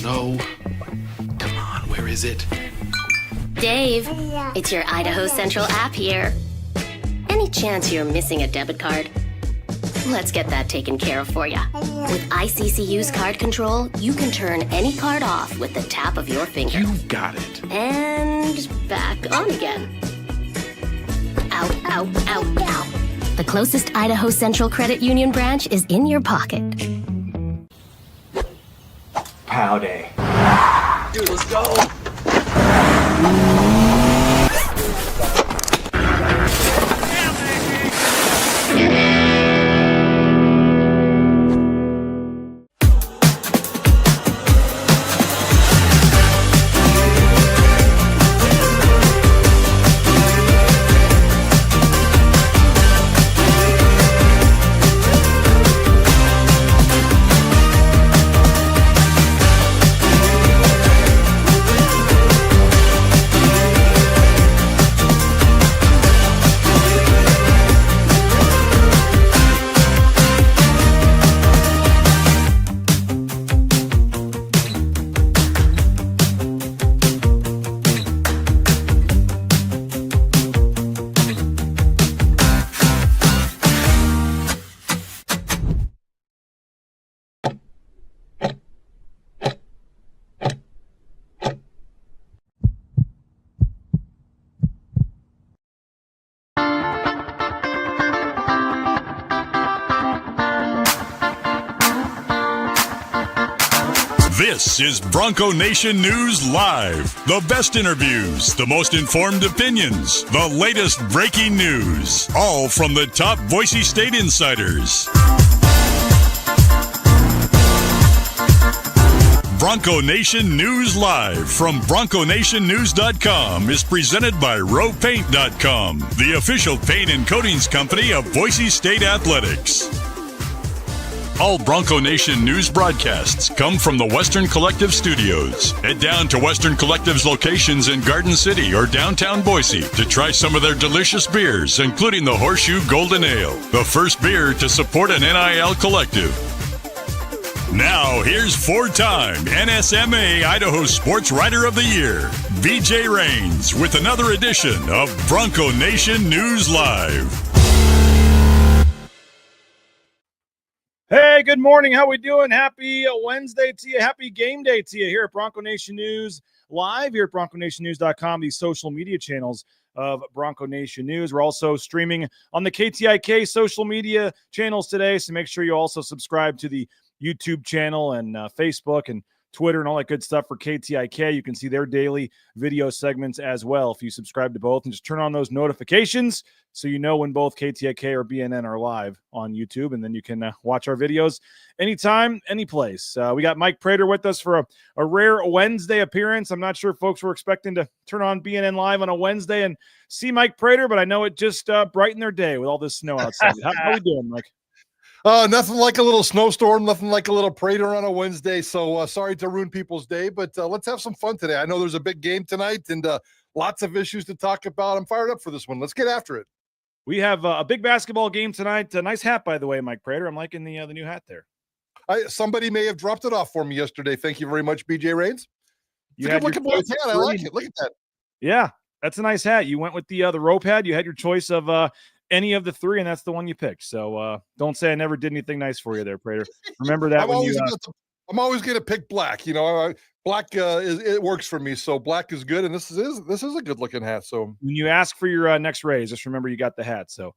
No. Come on, where is it? Dave, it's your Idaho Central app here. Any chance you're missing a debit card? Let's get that taken care of for you. With ICCU's card control, you can turn any card off with the tap of your finger. You got it. And back on again. Out, out, out, out. The closest Idaho Central Credit Union branch is in your pocket. Pow day. Dude, let's go. This is Bronco Nation News Live. The best interviews, the most informed opinions, the latest breaking news, all from the top Boise State insiders. Bronco Nation News Live from BroncoNationNews.com is presented by RowPaint.com, the official paint and coatings company of Boise State Athletics. All Bronco Nation news broadcasts come from the Western Collective Studios. Head down to Western Collective's locations in Garden City or downtown Boise to try some of their delicious beers, including the Horseshoe Golden Ale, the first beer to support an NIL collective. Now, here's four-time NSMA Idaho Sports Writer of the Year, BJ Rains, with another edition of Bronco Nation News Live. Hey, good morning. How we doing? Happy Wednesday to you. Happy game day to you here at Bronco Nation News Live here at BroncoNationNews.com, the social media channels of Bronco Nation News. We're also streaming on the KTIK social media channels today, so make sure you also subscribe to the YouTube channel and Facebook and Twitter and all that good stuff for KTIK. You can see their daily video segments as well if you subscribe to both, and just turn on those notifications so you know when both KTIK or BNN are live on YouTube, and then you can watch our videos anytime, any place. We got Mike Prater with us for a rare Wednesday appearance. I'm not sure if folks were expecting to turn on BNN live on a Wednesday and see Mike Prater, but I know it just brightened their day with all this snow outside. How we doing, Mike? Nothing like a little snowstorm, nothing like a little Prater on a Wednesday. So sorry to ruin people's day, but let's have some fun today. I know there's a big game tonight and lots of issues to talk about. I'm fired up for this one. Let's get after it. We have a big basketball game tonight. A nice hat, by the way, Mike Prater. I'm liking the new hat there. Somebody may have dropped it off for me yesterday. Thank you very much, BJ Rains. You had look at my hat. I like it. Look at that. Yeah, that's a nice hat. You went with the rope hat. You had your choice of any of the three, and that's the one you picked. So don't say I never did anything nice for you there, Prater. Remember that. I'm always going to pick black. You know, black it works for me. So black is good, and this is a good looking hat. So when you ask for your next raise, just remember you got the hat. So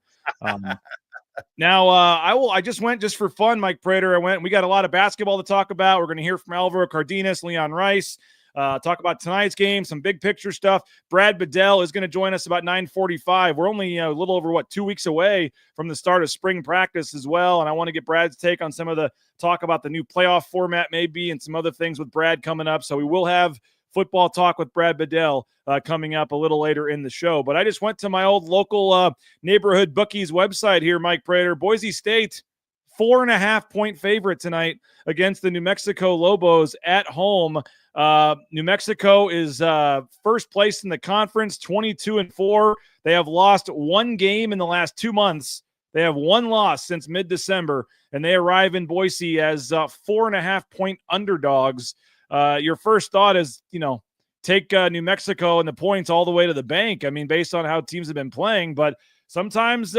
now I just went just for fun, Mike Prater. We got a lot of basketball to talk about. We're going to hear from Alvaro Cardenas, Leon Rice. Talk about tonight's game, some big picture stuff. Brad Bedell is going to join us about 9:45. We're only a little over 2 weeks away from the start of spring practice as well, and I want to get Brad's take on some of the talk about the new playoff format maybe and some other things with Brad coming up. So we will have football talk with Brad Bedell coming up a little later in the show. But I just went to my old local neighborhood bookies website here, Mike Prater. Boise State, 4.5-point favorite tonight against the New Mexico Lobos at home. New Mexico is first place in the conference, 22-4. They have lost one game in the last 2 months. They have one loss since mid-December, and they arrive in Boise as 4.5-point underdogs. Your first thought is, take New Mexico and the points all the way to the bank. I mean, based on how teams have been playing, but sometimes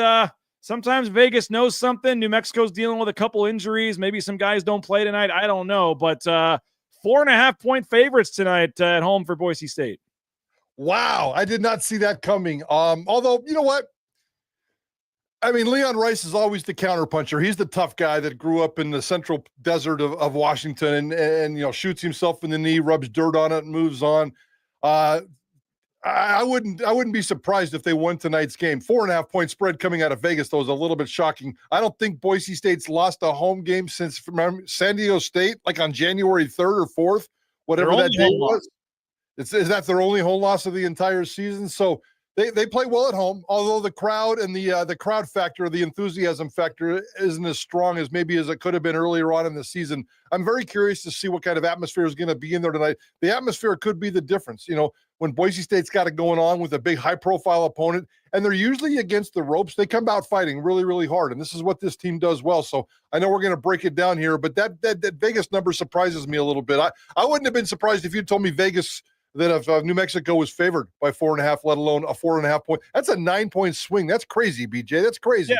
Vegas knows something. New Mexico's dealing with a couple injuries. Maybe some guys don't play tonight. I don't know, but 4.5-point favorites tonight at home for Boise State. Wow, I did not see that coming. Although, you know what? I mean, Leon Rice is always the counterpuncher. He's the tough guy that grew up in the central desert of Washington and shoots himself in the knee, rubs dirt on it, and moves on. I wouldn't be surprised if they won tonight's game. 4.5-point spread coming out of Vegas, though, is a little bit shocking. I don't think Boise State's lost a home game since San Diego State, like on January 3rd or 4th, whatever that day was. Is that their only home loss of the entire season? So they play well at home, although the crowd and the crowd factor, the enthusiasm factor, isn't as strong as maybe as it could have been earlier on in the season. I'm very curious to see what kind of atmosphere is going to be in there tonight. The atmosphere could be the difference. When Boise State's got it going on with a big high-profile opponent, and they're usually against the ropes, they come out fighting really, really hard, and this is what this team does well. So I know we're going to break it down here, but that Vegas number surprises me a little bit. I wouldn't have been surprised if you told me Vegas that if New Mexico was favored by 4.5, let alone a 4.5 point. That's a 9-point swing. That's crazy, BJ. That's crazy. Yeah.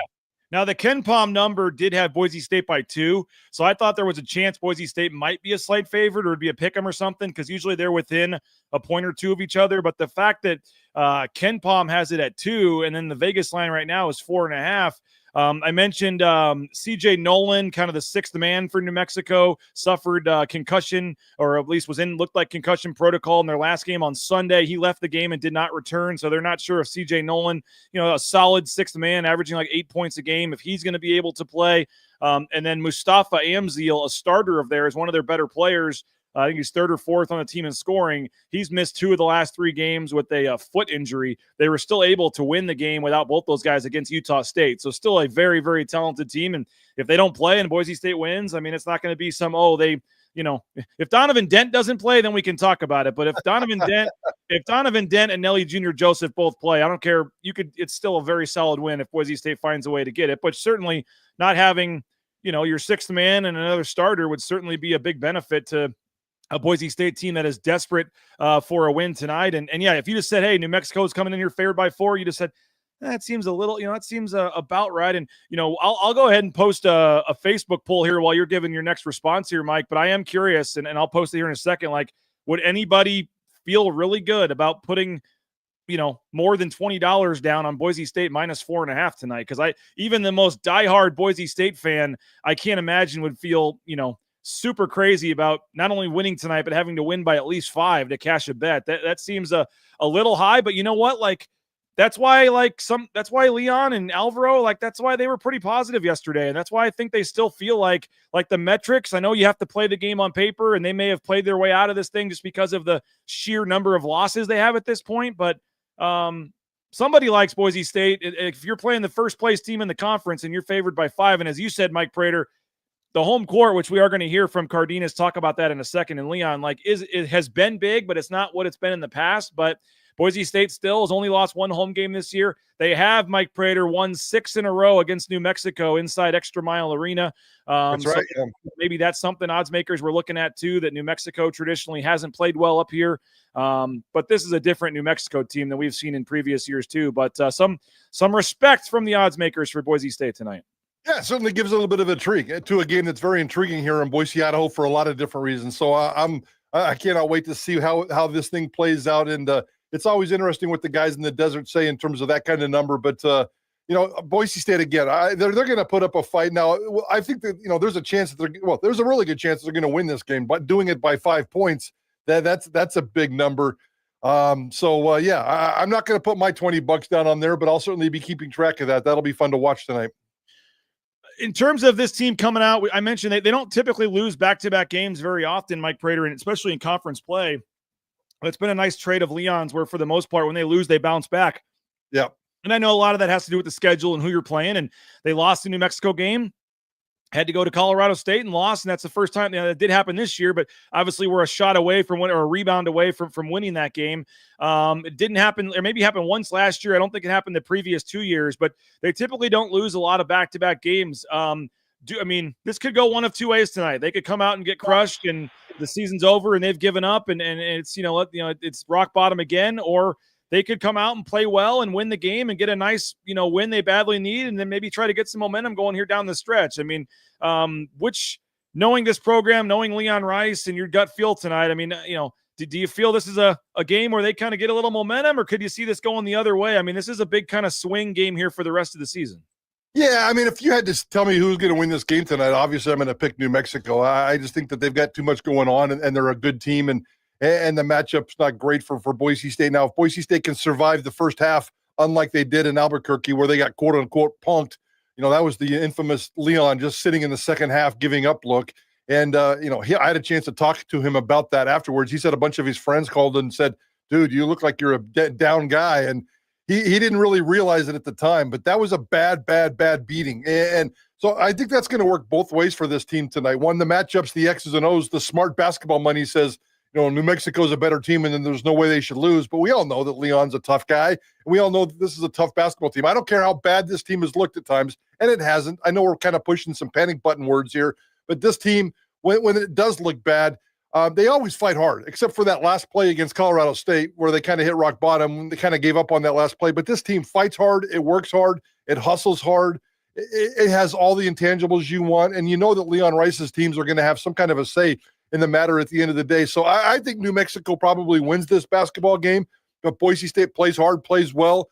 Now, the Ken Pom number did have Boise State by 2, so I thought there was a chance Boise State might be a slight favorite or it'd be a pick 'em or something, because usually they're within a point or two of each other. But the fact that Ken Pom has it at 2, and then the Vegas line right now is 4.5. I mentioned CJ Nolan, kind of the sixth man for New Mexico, suffered concussion, or at least looked like concussion protocol in their last game on Sunday. He left the game and did not return, so they're not sure if CJ Nolan, a solid sixth man, averaging like 8 points a game, if he's going to be able to play. And then Mustafa Amzil, a starter of theirs, one of their better players, I think he's third or fourth on the team in scoring. He's missed 2 of the last 3 games with a foot injury. They were still able to win the game without both those guys against Utah State. So still a very, very talented team. And if they don't play and Boise State wins, I mean, it's not going to be if Donovan Dent doesn't play, then we can talk about it. But if Donovan Dent and Nelly Jr. Joseph both play, I don't care. It's still a very solid win if Boise State finds a way to get it. But certainly not having, your sixth man and another starter would certainly be a big benefit to a Boise State team that is desperate for a win tonight. And yeah, if you just said, hey, New Mexico is coming in here favored by 4, you just said, that seems a little, that seems about right. And, I'll go ahead and post a Facebook poll here while you're giving your next response here, Mike, but I am curious, and I'll post it here in a second. Like, would anybody feel really good about putting, more than $20 down on Boise State minus 4.5 tonight? Because even the most diehard Boise State fan, I can't imagine would feel, super crazy about not only winning tonight, but having to win by at least 5 to cash a bet. That seems a little high, but you know what? Like, that's why Leon and Alvaro, that's why they were pretty positive yesterday. And that's why I think they still feel like the metrics. I know you have to play the game on paper, and they may have played their way out of this thing just because of the sheer number of losses they have at this point. But somebody likes Boise State. If you're playing the first place team in the conference and you're favored by 5, and as you said, Mike Prater, the home court, which we are going to hear from Cardenas talk about that in a second, and Leon, it has been big, but it's not what it's been in the past. But Boise State still has only lost 1 home game this year. They have, Mike Prater, won 6 in a row against New Mexico inside ExtraMile Arena. That's right. So maybe that's something odds makers were looking at too, that New Mexico traditionally hasn't played well up here. But this is a different New Mexico team than we've seen in previous years too. But some respect from the odds makers for Boise State tonight. Yeah, it certainly gives a little bit of intrigue to a game that's very intriguing here in Boise, Idaho, for a lot of different reasons. So I cannot wait to see how this thing plays out. And it's always interesting what the guys in the desert say in terms of that kind of number. But Boise State again, they're going to put up a fight. Now, I think that there's a chance that there's a really good chance they're going to win this game. But doing it by 5 points, that's a big number. I'm not going to put my $20 down on there, but I'll certainly be keeping track of that. That'll be fun to watch tonight. In terms of this team coming out, I mentioned they don't typically lose back-to-back games very often, Mike Prater, and especially in conference play. It's been a nice trade of Leon's where, for the most part, when they lose, they bounce back. Yeah. And I know a lot of that has to do with the schedule and who you're playing, and they lost the New Mexico game. had to go to Colorado State and lost, and that's the first time. That did happen this year, but obviously we're a shot away from winning, or a rebound away from winning that game. It didn't happen, or maybe happened once last year. I don't think it happened the previous 2 years, but they typically don't lose a lot of back-to-back games. This could go one of two ways tonight. They could come out and get crushed, and the season's over, and they've given up, and it's it's rock bottom again, or they could come out and play well and win the game and get a nice, win they badly need, and then maybe try to get some momentum going here down the stretch. I mean, knowing this program, knowing Leon Rice and your gut feel tonight, do you feel this is a game where they kind of get a little momentum, or could you see this going the other way? I mean, this is a big kind of swing game here for the rest of the season. Yeah, I mean, if you had to tell me who's going to win this game tonight, obviously I'm going to pick New Mexico. I just think that they've got too much going on, and they're a good team, and the matchup's not great for Boise State. Now, if Boise State can survive the first half, unlike they did in Albuquerque, where they got quote-unquote punked, that was the infamous Leon just sitting in the second half giving up look. And, I had a chance to talk to him about that afterwards. He said a bunch of his friends called and said, dude, you look like you're a down guy. And he didn't really realize it at the time, but that was a bad beating. And so I think that's going to work both ways for this team tonight. One, the matchups, the X's and O's, the smart basketball money says, New Mexico's a better team, and then there's no way they should lose. But we all know that Leon's a tough guy, and we all know that this is a tough basketball team. I don't care how bad this team has looked at times, and it hasn't. I know we're kind of pushing some panic button words here, but this team, when it does look bad, they always fight hard, except for that last play against Colorado State where they kind of hit rock bottom. They kind of gave up on that last play. But this team fights hard. It works hard. It hustles hard. It has all the intangibles you want, and you know that Leon Rice's teams are going to have some kind of a say in the matter at the end of the day. So I think New Mexico probably wins this basketball game, but Boise State plays hard, plays well.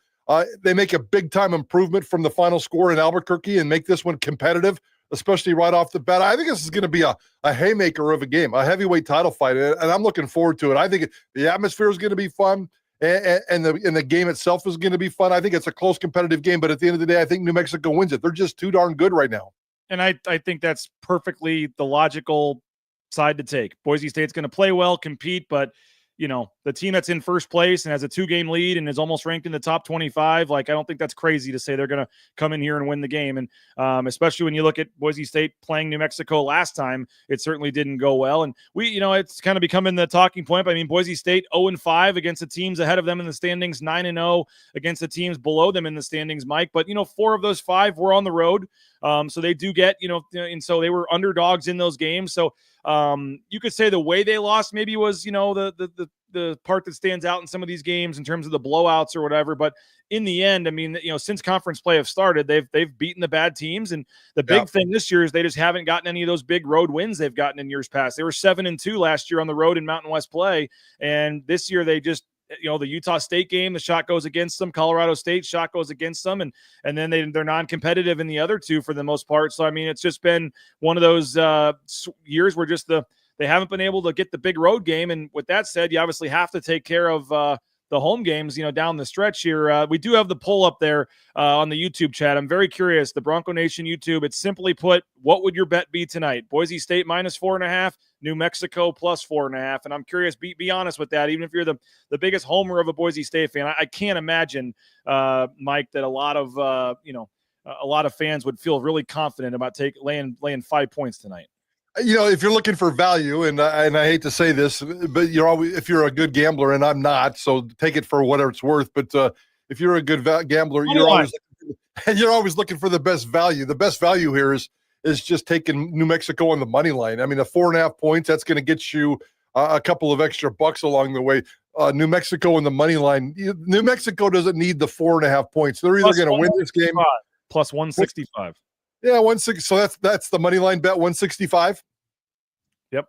They make a big-time improvement from the final score in Albuquerque and make this one competitive, especially right off the bat. I think this is going to be a haymaker of a game, a heavyweight title fight, and I'm looking forward to it. I think the atmosphere is going to be fun, and the game itself is going to be fun. I think it's a close, competitive game, but at the end of the day, I think New Mexico wins it. They're just too darn good right now. And I think that's perfectly the logical side to take. Boise State's going to play well, compete, but the team that's in first place and has a 2-game lead and is almost ranked in the top 25, I don't think that's crazy to say they're going to come in here and win the game. And especially when you look at Boise State playing New Mexico last time, it certainly didn't go well. And it's kind of becoming the talking point. I mean, Boise State 0-5 against the teams ahead of them in the standings, 9-0 against the teams below them in the standings, Mike. But 4 of those 5 were on the road. So they do get, and so they were underdogs in those games. So you could say the way they lost maybe was, the part that stands out in some of these games in terms of the blowouts or whatever. But in the end, I mean, since conference play have started, they've beaten the bad teams. And the big thing this year is they just haven't gotten any of those big road wins they've gotten in years past. They were 7-2 last year on the road in Mountain West play. And this year they just, the Utah State game, the shot goes against them. Colorado State shot goes against them. And then they're non-competitive in the other two for the most part. So, I mean, it's just been one of those years where just they haven't been able to get the big road game. And with that said, you obviously have to take care of the home games, down the stretch here. We do have the poll up there on the YouTube chat. I'm very curious. The Bronco Nation YouTube, it's simply put, what would your bet be tonight? Boise State -4.5, New Mexico +4.5. And I'm curious, be honest with that. Even if you're the biggest homer of a Boise State fan, I can't imagine, Mike, that a lot of fans would feel really confident about laying 5 points tonight. If you're looking for value, and I hate to say this, but if you're a good gambler, and I'm not, so take it for whatever it's worth. But if you're a good gambler, you're always looking for the best value. The best value here is just taking New Mexico on the money line. I mean, the 4.5 points, that's going to get you a couple of extra bucks along the way. New Mexico on the money line. New Mexico doesn't need the 4.5 points. They're either going to win this game plus 165. Yeah, 160. So that's the money line bet, 165. Yep.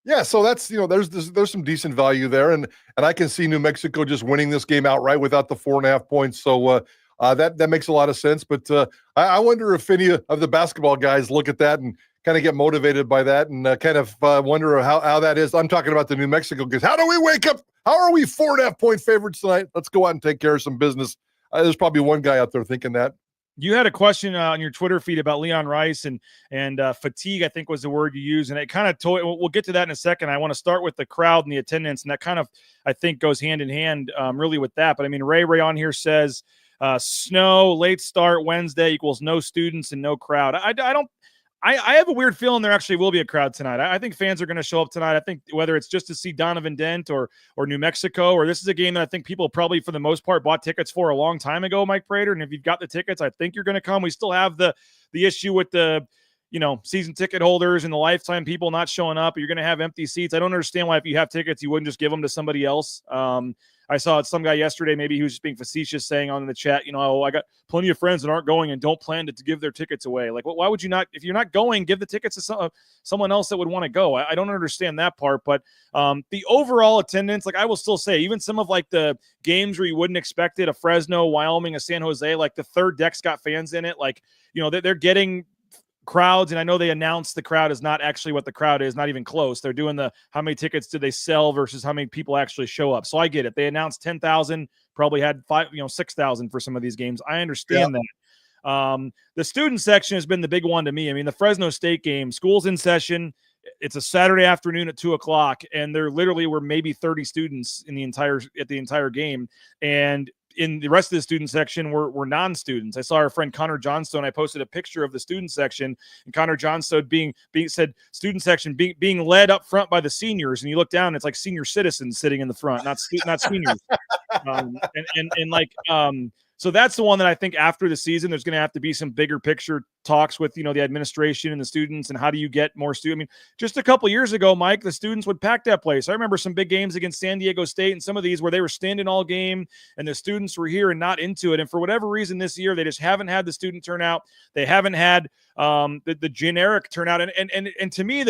Yeah, so that's there's some decent value there, and I can see New Mexico just winning this game outright without the 4.5 points. So that makes a lot of sense. But I wonder if any of the basketball guys look at that and kind of get motivated by that, and kind of wonder how that is. I'm talking about the New Mexico guys. How do we wake up? How are we 4.5 point favorites tonight? Let's go out and take care of some business. There's probably one guy out there thinking that. You had a question on your Twitter feed about Leon Rice and fatigue, I think was the word you used. And it kind of we'll get to that in a second. I want to start with the crowd and the attendance. And that kind of, I think, goes hand in hand really with that. But I mean, Ray on here says snow, late start Wednesday equals no students and no crowd. I have a weird feeling there actually will be a crowd tonight. I think fans are going to show up tonight. I think whether it's just to see Donovan Dent or New Mexico, or this is a game that I think people probably for the most part bought tickets for a long time ago, Mike Prater. And if you've got the tickets, I think you're going to come. We still have the issue with the season ticket holders and the lifetime people not showing up. You're going to have empty seats. I don't understand why if you have tickets, you wouldn't just give them to somebody else. I saw some guy yesterday, maybe he was just being facetious, saying on the chat, I got plenty of friends that aren't going and don't plan to give their tickets away. Like, why would you not? If you're not going, give the tickets to someone else that would want to go. I don't understand that part, but the overall attendance, like I will still say, even some of like the games where you wouldn't expect it, a Fresno, Wyoming, a San Jose, like the third deck's got fans in it. Like, they're getting crowds, and I know they announced the crowd is not actually what the crowd is, not even close. They're doing the how many tickets did they sell versus how many people actually show up. So I get it. They announced 10,000, probably had 6,000 for some of these games. I understand that. The student section has been the big one to me. I mean, the Fresno State game, school's in session. It's a Saturday afternoon at 2:00, and there literally were maybe 30 students at the entire game. And in the rest of the student section were non-students. I saw our friend Connor Johnstone. I posted a picture of the student section, and Connor Johnstone being said student section being led up front by the seniors. And you look down, it's like senior citizens sitting in the front, not seniors. So that's the one that I think after the season, there's going to have to be some bigger picture talks with, the administration and the students, and how do you get more students? I mean, just a couple years ago, Mike, the students would pack that place. I remember some big games against San Diego State and some of these where they were standing all game and the students were here and not into it. And for whatever reason this year, they just haven't had the student turnout. They haven't had the generic turnout. And to me,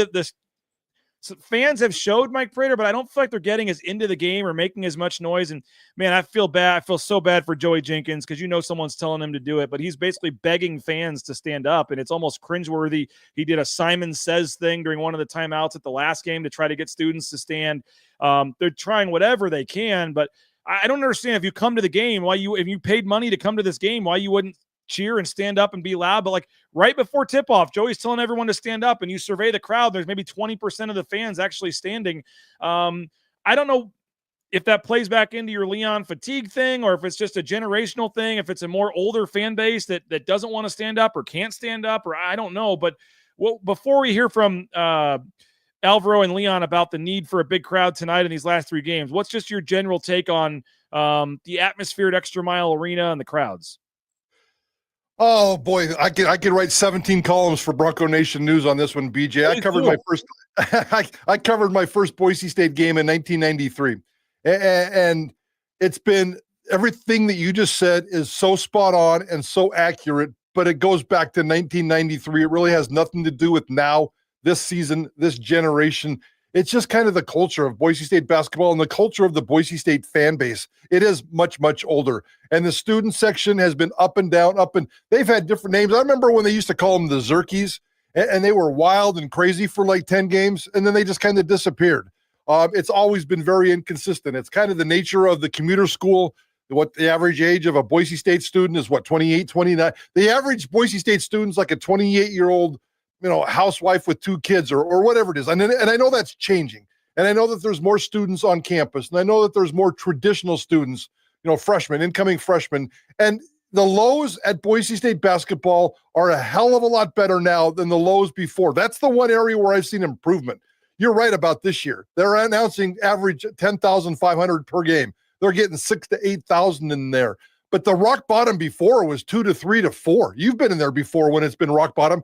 so fans have showed Mike Prater, but I don't feel like they're getting as into the game or making as much noise. And man, I feel bad. I feel so bad for Joey Jenkins because someone's telling him to do it, but he's basically begging fans to stand up, and it's almost cringeworthy. He did a Simon Says thing during one of the timeouts at the last game to try to get students to stand. They're trying whatever they can, but I don't understand if you come to the game, if you paid money to come to this game, why you wouldn't cheer and stand up and be loud. But like right before tip-off, Joey's telling everyone to stand up, and you survey the crowd, there's maybe 20% of the fans actually standing. I don't know if that plays back into your Leon fatigue thing, or if it's just a generational thing, if it's a more older fan base that doesn't want to stand up or can't stand up, or I don't know. But before we hear from Alvaro and Leon about the need for a big crowd tonight in these last three games, what's just your general take on the atmosphere at ExtraMile Arena and the crowds? Oh boy, I could write 17 columns for Bronco Nation News on this one, BJ. I covered my first Boise State game in 1993, and it's been everything that you just said is so spot on and so accurate. But it goes back to 1993. It really has nothing to do with now, this season, this generation. It's just kind of the culture of Boise State basketball and the culture of the Boise State fan base. It is much, much older. And the student section has been up and down, they've had different names. I remember when they used to call them the Zerkies, and they were wild and crazy for like 10 games, and then they just kind of disappeared. It's always been very inconsistent. It's kind of the nature of the commuter school. What the average age of a Boise State student is, 28, 29. The average Boise State student's like a 28-year-old housewife with two kids or whatever it is. And I know that's changing. And I know that there's more students on campus. And I know that there's more traditional students, freshmen, incoming freshmen. And the lows at Boise State basketball are a hell of a lot better now than the lows before. That's the one area where I've seen improvement. You're right about this year. They're announcing average 10,500 per game. They're getting 6,000 to 8,000 in there. But the rock bottom before was 2 to 3 to 4. You've been in there before when it's been rock bottom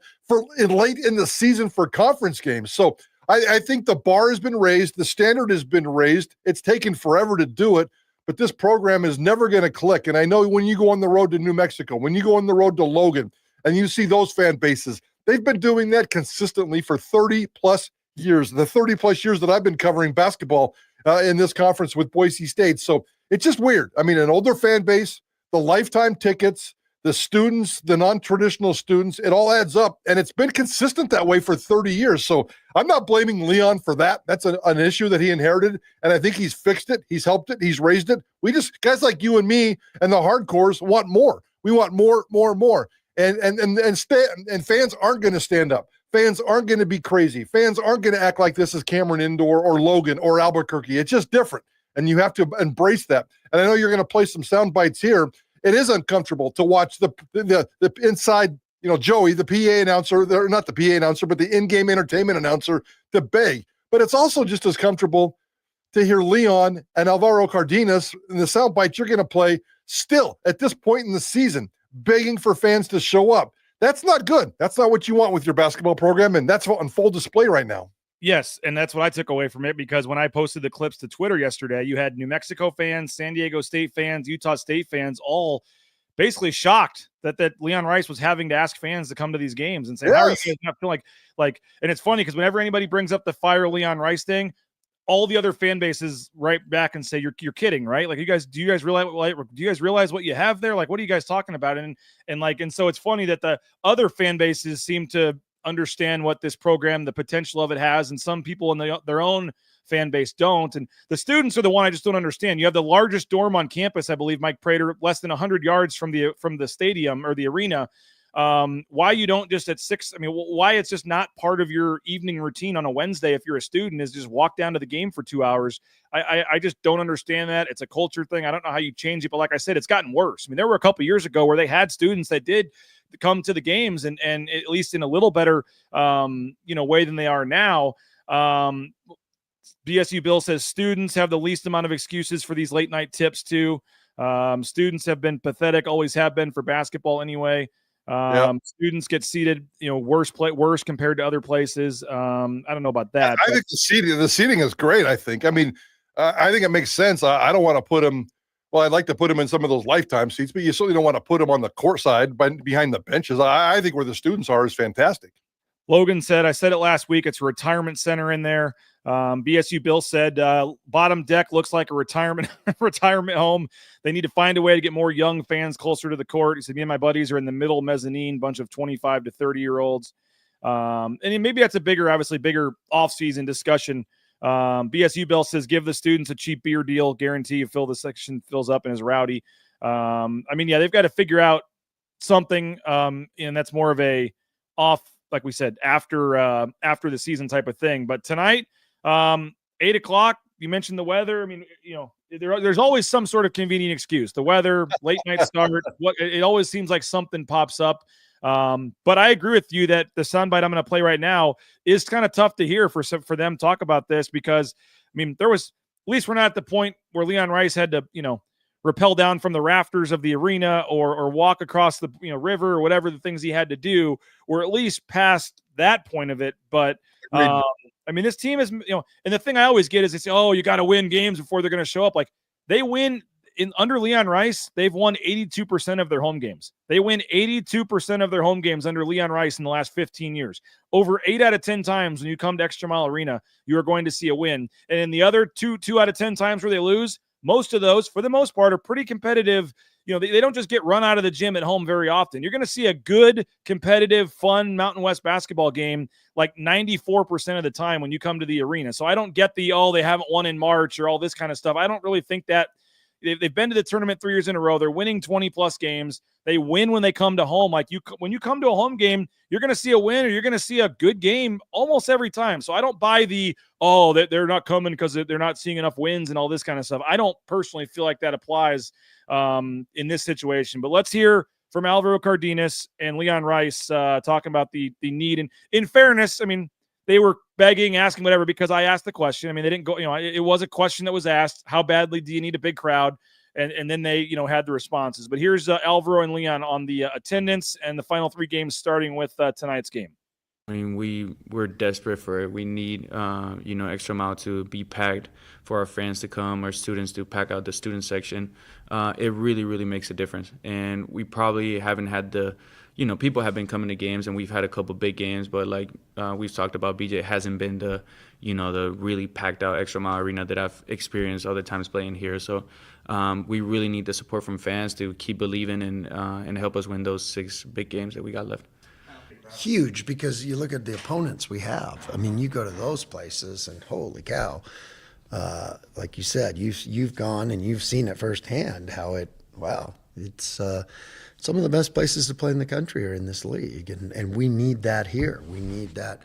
late in the season for conference games. So I think the bar has been raised. The standard has been raised. It's taken forever to do it, but this program is never going to click. And I know when you go on the road to New Mexico, when you go on the road to Logan, and you see those fan bases, they've been doing that consistently for 30-plus years, the 30-plus years that I've been covering basketball in this conference with Boise State. So it's just weird. I mean, an older fan base, the lifetime tickets, the students, the non-traditional students, it all adds up. And it's been consistent that way for 30 years. So I'm not blaming Leon for that. That's an issue that he inherited. And I think he's fixed it. He's helped it. He's raised it. We just, guys like you and me and the hardcores want more. We want more. And fans aren't going to stand up. Fans aren't going to be crazy. Fans aren't going to act like this is Cameron Indoor or Logan or Albuquerque. It's just different. And you have to embrace that. And I know you're going to play some sound bites here. It is uncomfortable to watch the inside, Joey, the PA announcer, not the PA announcer, but the in-game entertainment announcer, to beg. But it's also just as comfortable to hear Leon and Alvaro Cardenas in the sound bites you're going to play still at this point in the season, begging for fans to show up. That's not good. That's not what you want with your basketball program, and that's on full display right now. Yes, and that's what I took away from it, because when I posted the clips to Twitter yesterday, you had New Mexico fans, San Diego State fans, Utah State fans, all basically shocked that Leon Rice was having to ask fans to come to these games and say, how are you guys not feeling like, and it's funny because whenever anybody brings up the fire Leon Rice thing, all the other fan bases right back and say, you're kidding, right? Like, do you guys realize what you have there? Like, what are you guys talking about? And so it's funny that the other fan bases seem to understand what this program, the potential of it has, and some people in their own fan base don't. And the students are the one I just don't understand. You have the largest dorm on campus, I believe, Mike Prater, less than 100 yards from the stadium or the arena. Why you don't just at 6? I mean, why it's just not part of your evening routine on a Wednesday if you're a student is just walk down to the game for 2 hours. I just don't understand that. It's a culture thing. I don't know how you change it, but like I said, it's gotten worse. I mean, there were a couple years ago where they had students that did come to the games and at least in a little better way than they are now. BSU Bill says students have the least amount of excuses for these late night tips too. Students have been pathetic, always have been for basketball anyway. Students get seated, worse compared to other places. I don't know about that. I think the seating is great. I think it makes sense. I don't want to put them. Well, I'd like to put them in some of those lifetime seats, but you certainly don't want to put them on the court side behind the benches. I think where the students are is fantastic. Logan said, I said it last week, it's a retirement center in there. BSU Bill said, bottom deck looks like a retirement home. They need to find a way to get more young fans closer to the court. He said, me and my buddies are in the middle mezzanine, bunch of 25 to 30-year-olds. And maybe that's a bigger off-season discussion. BSU Bill says, give the students a cheap beer deal, guarantee you the section fills up and is rowdy. They've got to figure out something, and that's more of a off, like we said, after the season type of thing. But tonight, 8:00, you mentioned the weather. I mean, there's always some sort of convenient excuse. The weather, late night start, it always seems like something pops up. But I agree with you that the soundbite I'm going to play right now is kind of tough to hear for them talk about this, because there was, at least we're not at the point where Leon Rice had to, rappel down from the rafters of the arena or walk across the river or whatever the things he had to do. We're at least past that point of it. But this team is, and the thing I always get is they say, oh, you got to win games before they're going to show up. Like, they win under Leon Rice. They've won 82% of their home games. They win 82% of their home games under Leon Rice in the last 15 years. Over 8 out of 10 times when you come to ExtraMile Arena, you are going to see a win. And in the other 2 out of 10 times where they lose, most of those, for the most part, are pretty competitive. They don't just get run out of the gym at home very often. You're going to see a good, competitive, fun Mountain West basketball game like 94% of the time when you come to the arena. So I don't get they haven't won in March or all this kind of stuff. I don't really think that. They've been to the tournament 3 years in a row. They're winning 20-plus games. They win when they come to home. Like, when you come to a home game, you're going to see a win or you're going to see a good game almost every time. So I don't buy they're not coming because they're not seeing enough wins and all this kind of stuff. I don't personally feel like that applies in this situation. But let's hear from Alvaro Cardenas and Leon Rice talking about the need. And in fairness, they were begging, asking whatever, because I asked the question. They didn't go, it was a question that was asked. How badly do you need a big crowd? And then they, had the responses. But here's Alvaro and Leon on the attendance and the final 3 games, starting with tonight's game. We're desperate for it. We need, Extra Mile to be packed for our fans to come, our students to pack out the student section. It really, really makes a difference. And we probably haven't had people have been coming to games, and we've had a couple big games, but like we've talked about, BJ, it hasn't been the really packed out ExtraMile Arena that I've experienced other times playing here. So we really need the support from fans to keep believing and help us win those 6 big games that we got left. Huge, because you look at the opponents we have. You go to those places and holy cow, like you said, you've gone and you've seen it firsthand how it's some of the best places to play in the country are in this league, and we need that here. We need that.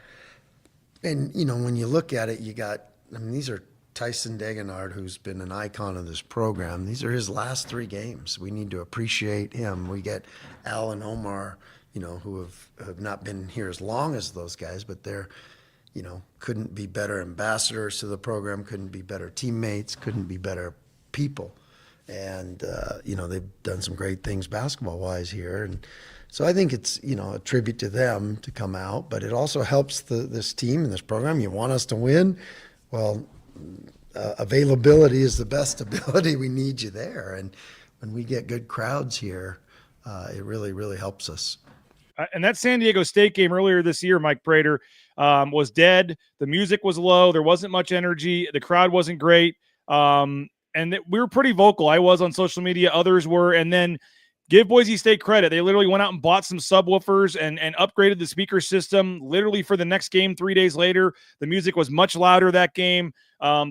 And when you look at it, you got, these are Tyson Degenard, who's been an icon of this program. These are his last 3 games. We need to appreciate him. We get Al and Omar who have not been here as long as those guys, but they're, couldn't be better ambassadors to the program, couldn't be better teammates, couldn't be better people. And, they've done some great things basketball-wise here. And so I think it's, a tribute to them to come out, but it also helps this team and this program. You want us to win? Well, availability is the best ability. We need you there. And when we get good crowds here, it really, really helps us. And that San Diego State game earlier this year, Mike Prater, was dead. The music was low. There wasn't much energy. The crowd wasn't great. And we were pretty vocal. I was on social media. Others were. And then give Boise State credit. They literally went out and bought some subwoofers and upgraded the speaker system literally for the next game 3 days later. The music was much louder that game.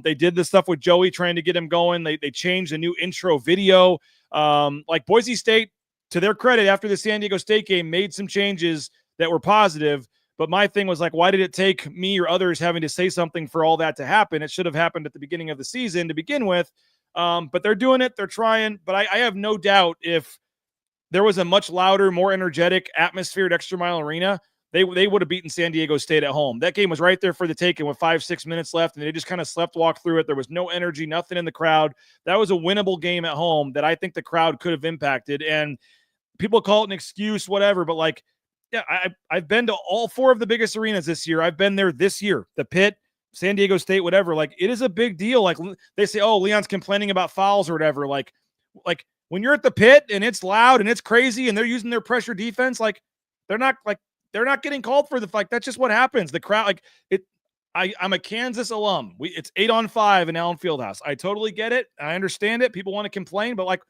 They did the stuff with Joey trying to get him going. They changed a new intro video. Like Boise State, to their credit, after the San Diego State game, made some changes that were positive. But my thing was like, why did it take me or others having to say something for all that to happen? It should have happened at the beginning of the season to begin with. But they're doing it. They're trying. But I have no doubt if there was a much louder, more energetic atmosphere at ExtraMile Arena, they would have beaten San Diego State at home. That game was right there for the taking with 5-6 minutes left, and they just kind of walked through it. There was no energy, nothing in the crowd. That was a winnable game at home that I think the crowd could have impacted. And people call it an excuse, whatever, but like, yeah, I've been to all 4 of the biggest arenas this year. I've been there this year, the Pit, San Diego State, whatever. Like, it is a big deal. Like, they say, oh, Leon's complaining about fouls or whatever. Like when you're at the Pit and it's loud and it's crazy and they're using their pressure defense, like they're not getting called for the fight. That's just what happens. The crowd, like it. I'm a Kansas alum. It's 8-on-5 in Allen Fieldhouse. I totally get it. I understand it. People want to complain, but like,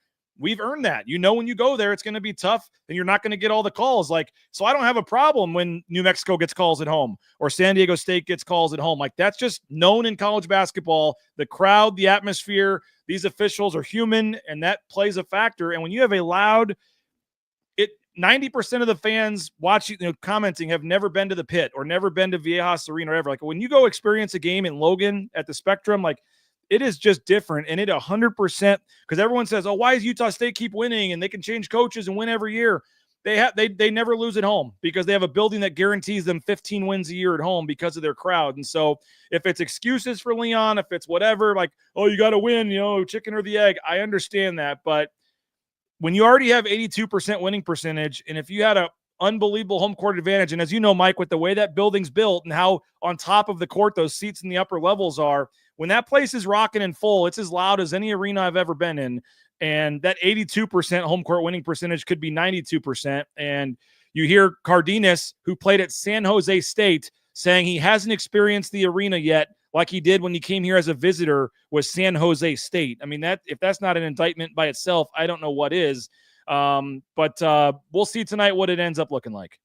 we've earned that. When you go there, it's going to be tough and you're not going to get all the calls. Like, so I don't have a problem when New Mexico gets calls at home or San Diego State gets calls at home. Like, that's just known in college basketball. The crowd, the atmosphere, these officials are human, and that plays a factor. And when you have a loud, 90% of the fans watching, commenting have never been to the Pit or never been to Viejas Arena or ever. Like, when you go experience a game in Logan at the Spectrum, like, it is just different. And it 100%, because everyone says, oh, why does Utah State keep winning and they can change coaches and win every year? They never lose at home because they have a building that guarantees them 15 wins a year at home because of their crowd. And so if it's excuses for Leon, if it's whatever, like, oh, you got to win, chicken or the egg, I understand that. But when you already have 82% winning percentage, and if you had a unbelievable home court advantage, and as you know, Mike, with the way that building's built and how on top of the court those seats in the upper levels are, when that place is rocking and full, it's as loud as any arena I've ever been in. And that 82% home court winning percentage could be 92%. And you hear Cardenas, who played at San Jose State, saying he hasn't experienced the arena yet like he did when he came here as a visitor with San Jose State. I mean, if that's not an indictment by itself, I don't know what is. But we'll see tonight what it ends up looking like.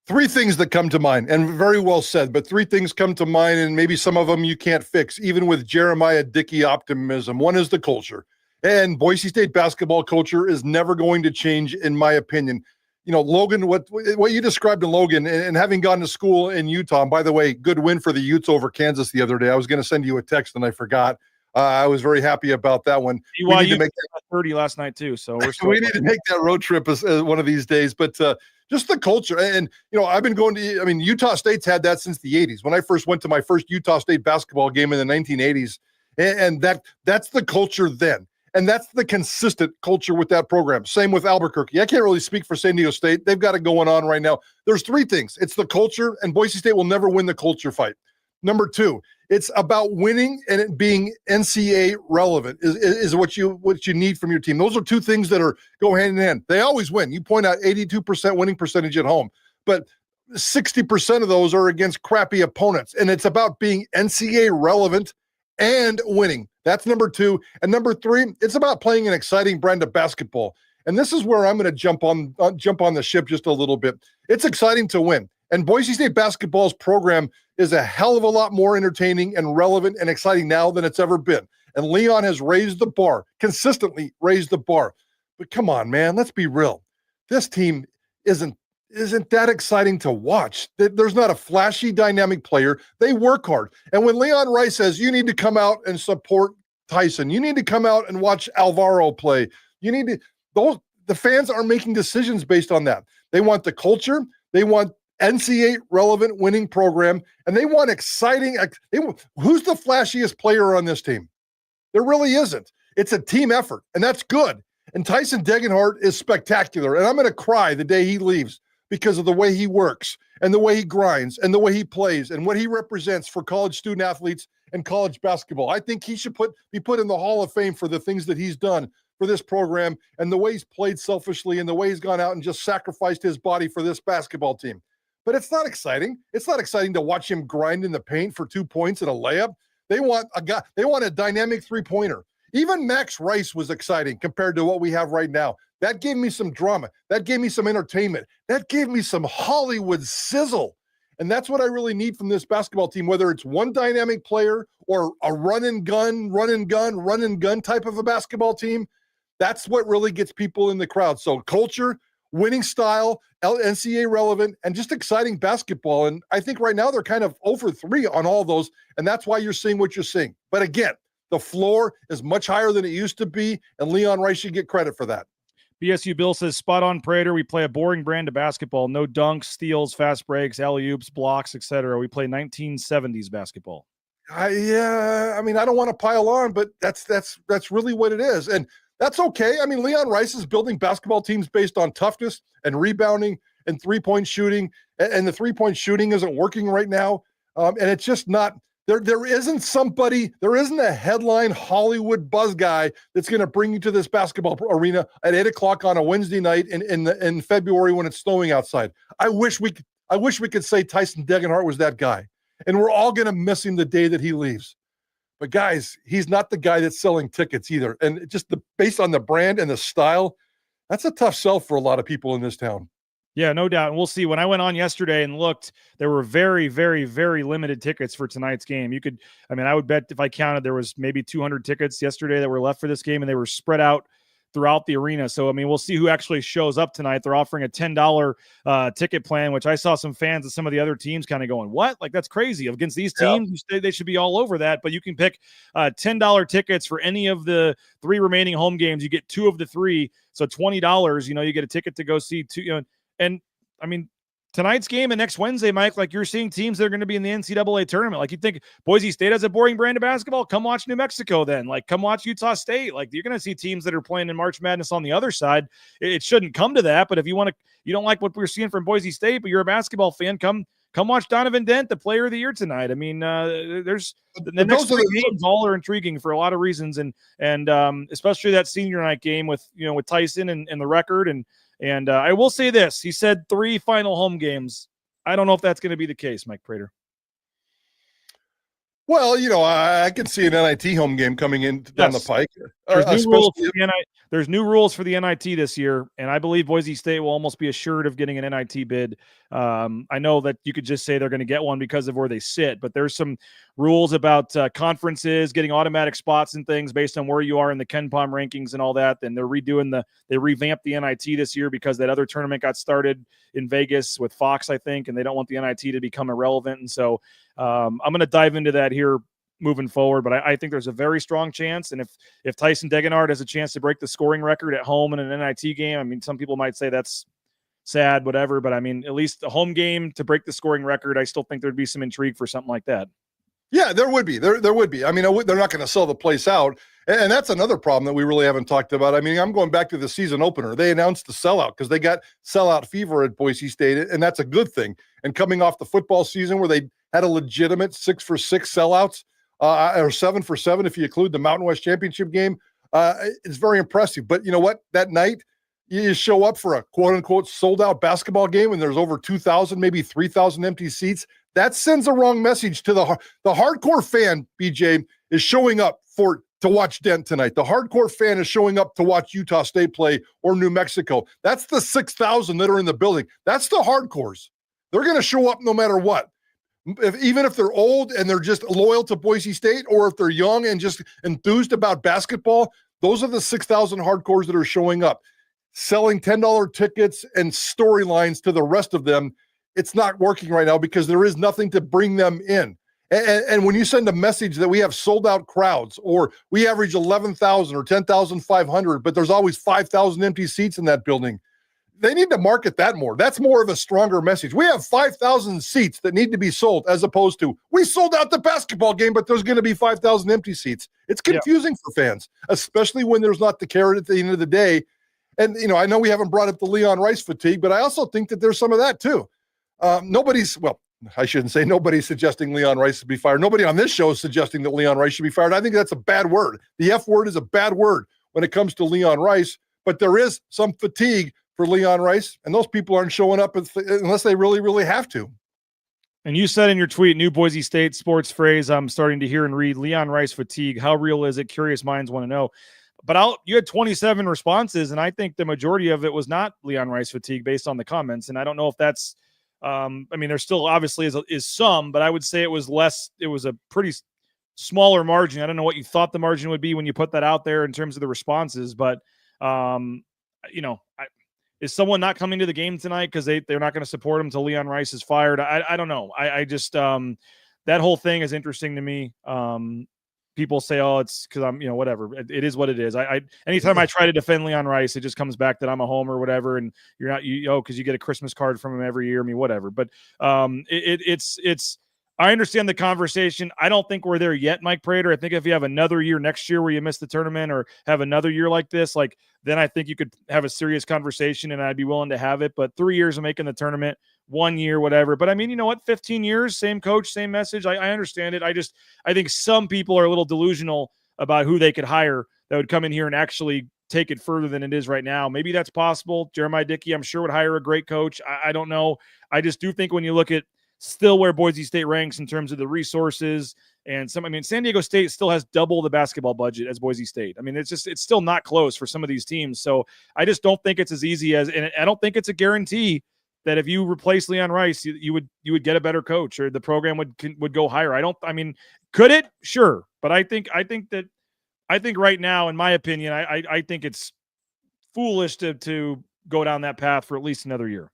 3 things that come to mind, and very well said, but 3 things come to mind, and maybe some of them you can't fix, even with Jeremiah Dickey optimism. One is the culture. And Boise State basketball culture is never going to change, in my opinion. Logan, what you described in Logan, and having gone to school in Utah, and by the way, good win for the Utes over Kansas the other day. I was going to send you a text, and I forgot. I was very happy about that one. We need to make that 30 last night too. So we need to make that road trip as one of these days. But just the culture, and I've been going to. I mean, Utah State's had that since the '80s. When I first went to my first Utah State basketball game in the 1980s, and that's the culture then, and that's the consistent culture with that program. Same with Albuquerque. I can't really speak for San Diego State. They've got it going on right now. There's 3 things. It's the culture, and Boise State will never win the culture fight. Number 2. It's about winning and it being NCAA relevant is what you need from your team. Those are 2 things that go hand in hand. They always win. You point out 82% winning percentage at home, but 60% of those are against crappy opponents. And it's about being NCAA relevant and winning. That's number 2. And number 3, it's about playing an exciting brand of basketball. And this is where I'm going to jump on the ship just a little bit. It's exciting to win. And Boise State basketball's program is a hell of a lot more entertaining and relevant and exciting now than it's ever been. And Leon has raised the bar, consistently raised the bar. But come on, man, let's be real. This team isn't that exciting to watch. There's not a flashy, dynamic player. They work hard. And when Leon Rice says, you need to come out and support Tyson, you need to come out and watch Alvaro play. You need to, the fans are making decisions based on that. They want the culture. They want NCAA relevant winning program, and they want exciting. Who's the flashiest player on this team? There really isn't. It's a team effort, and that's good. And Tyson Degenhart is spectacular, and I'm going to cry the day he leaves because of the way he works and the way he grinds and the way he plays and what he represents for college student athletes and college basketball. I think he should be put in the Hall of Fame for the things that he's done for this program and the way he's played selfishly and the way he's gone out and just sacrificed his body for this basketball team. But it's not exciting. It's not exciting to watch him grind in the paint for 2 points and a layup. They want a dynamic three-pointer. Even Max Rice was exciting compared to what we have right now. That gave me some drama. That gave me some entertainment. That gave me some Hollywood sizzle. And that's what I really need from this basketball team, whether it's one dynamic player or a run and gun type of a basketball team. That's what really gets people in the crowd. So culture, winning style, NCAA relevant, and just exciting basketball. And I think right now they're kind of 0 for 3 on all those, and that's why you're seeing what you're seeing. But again, the floor is much higher than it used to be, and Leon Rice should get credit for that. BSU Bill says, spot on, Prater. We play a boring brand of basketball. No dunks, steals, fast breaks, alley-oops, blocks, etc. We play 1970s basketball. Yeah, I mean, I don't want to pile on, but that's really what it is. And that's okay. I mean, Leon Rice is building basketball teams based on toughness and rebounding and three-point shooting, and the three-point shooting isn't working right now. And it's just not there. There isn't a headline Hollywood buzz guy that's going to bring you to this basketball arena at 8:00 on a Wednesday night in February when it's snowing outside. I wish we could say Tyson Degenhart was that guy, and we're all going to miss him the day that he leaves. But guys, he's not the guy that's selling tickets either. And just based on the brand and the style, that's a tough sell for a lot of people in this town. Yeah, no doubt. And we'll see. When I went on yesterday and looked, there were very, very, very limited tickets for tonight's game. I would bet if I counted, there was maybe 200 tickets yesterday that were left for this game, and they were spread out throughout the arena. So, we'll see who actually shows up tonight. They're offering a $10 ticket plan, which I saw some fans of some of the other teams kind of going, what? Like, that's crazy. Against these teams, they should be all over that. But you can pick $10 tickets for any of the 3 remaining home games. You get 2 of the 3. So $20, you get a ticket to go see 2, and tonight's game and next Wednesday, Mike, like you're seeing teams that are going to be in the NCAA tournament. Like you think Boise State has a boring brand of basketball? Come watch New Mexico then. Like come watch Utah State. Like you're going to see teams that are playing in March Madness on the other side. It shouldn't come to that, but if you don't like what we're seeing from Boise State, but you're a basketball fan, come watch Donovan Dent, the player of the year tonight. There's the next 3 games all are intriguing for a lot of reasons, and especially that senior night game with Tyson and the record and I will say this. He said 3 final home games. I don't know if that's going to be the case, Mike Prater. Well, I can see an NIT home game coming in down the pike. There's new rules for the NIT this year, and I believe Boise State will almost be assured of getting an NIT bid. I know that you could just say they're going to get one because of where they sit, but there's some rules about conferences getting automatic spots and things based on where you are in the KenPom rankings and all that. And they revamped the NIT this year because that other tournament got started in Vegas with Fox, I think, and they don't want the NIT to become irrelevant. And so I'm going to dive into that here moving forward, but I think there's a very strong chance. And if Tyson Degenhart has a chance to break the scoring record at home in an NIT game, some people might say that's sad, whatever, but at least the home game to break the scoring record, I still think there'd be some intrigue for something like that. Yeah, there would be. There would be. They're not going to sell the place out. And that's another problem that we really haven't talked about. I'm going back to the season opener. They announced the sellout because they got sellout fever at Boise State, and that's a good thing. And coming off the football season where they had a legitimate 6 for 6 sellouts, or 7 for 7 if you include the Mountain West Championship game, it's very impressive. But you know what? That night, you show up for a quote-unquote sold-out basketball game and there's over 2,000, maybe 3,000 empty seats. That sends a wrong message to the hardcore fan, BJ, is showing up to watch Dent tonight. The hardcore fan is showing up to watch Utah State play or New Mexico. That's the 6,000 that are in the building. That's the hardcores. They're going to show up no matter what. Even if they're old and they're just loyal to Boise State, or if they're young and just enthused about basketball, those are the 6,000 hardcores that are showing up. Selling $10 tickets and storylines to the rest of them, it's not working right now because there is nothing to bring them in. And when you send a message that we have sold out crowds, or we average 11,000 or 10,500, but there's always 5,000 empty seats in that building, they need to market that more. That's more of a stronger message. We have 5,000 seats that need to be sold, as opposed to we sold out the basketball game, but there's going to be 5,000 empty seats. It's confusing for fans, especially when there's not the carrot at the end of the day. And, I know we haven't brought up the Leon Rice fatigue, but I also think that there's some of that too. I shouldn't say nobody's suggesting Leon Rice should be fired. Nobody on this show is suggesting that Leon Rice should be fired. I think that's a bad word. The F word is a bad word when it comes to Leon Rice, but there is some fatigue for Leon Rice, and those people aren't showing up unless they really, really have to. And you said in your tweet, new Boise State sports phrase, I'm starting to hear and read, Leon Rice fatigue. How real is it? Curious minds want to know. But you had 27 responses, and I think the majority of it was not Leon Rice fatigue based on the comments. And I don't know if that's, there still obviously is some, but I would say it was less. It was a pretty smaller margin. I don't know what you thought the margin would be when you put that out there in terms of the responses, but is someone not coming to the game tonight because they're not going to support him until Leon Rice is fired? I don't know. I just that whole thing is interesting to me. People say, "Oh, it's because I'm, whatever." It is what it is. Anytime I try to defend Leon Rice, it just comes back that I'm a homer or whatever, and you're not, because you get a Christmas card from him every year. I mean, whatever. But it's. I understand the conversation. I don't think we're there yet, Mike Prater. I think if you have another year next year where you miss the tournament, or have another year like this, then I think you cocould have a serious conversation, and I'd be willing to have it. But 3 years of making the tournament, 1 year, whatever. But I mean, you know what? 15 years, same coach, same message. I understand it. I think some people are a little delusional about who they could hire that would come in here and actually take it further than it is right now. Maybe that's possible. Jeremiah Dickey, I'm sure, would hire a great coach. I don't know. I just do think when you look at still where Boise State ranks in terms of the resources and San Diego State still has double the basketball budget as Boise State. I mean, it's still not close for some of these teams. So I just don't think it's as easy as, and I don't think it's a guarantee that if you replace Leon Rice, you would get a better coach, or the program would go higher. Could it? Sure. But I think right now, in my opinion, I think it's foolish to go down that path for at least another year.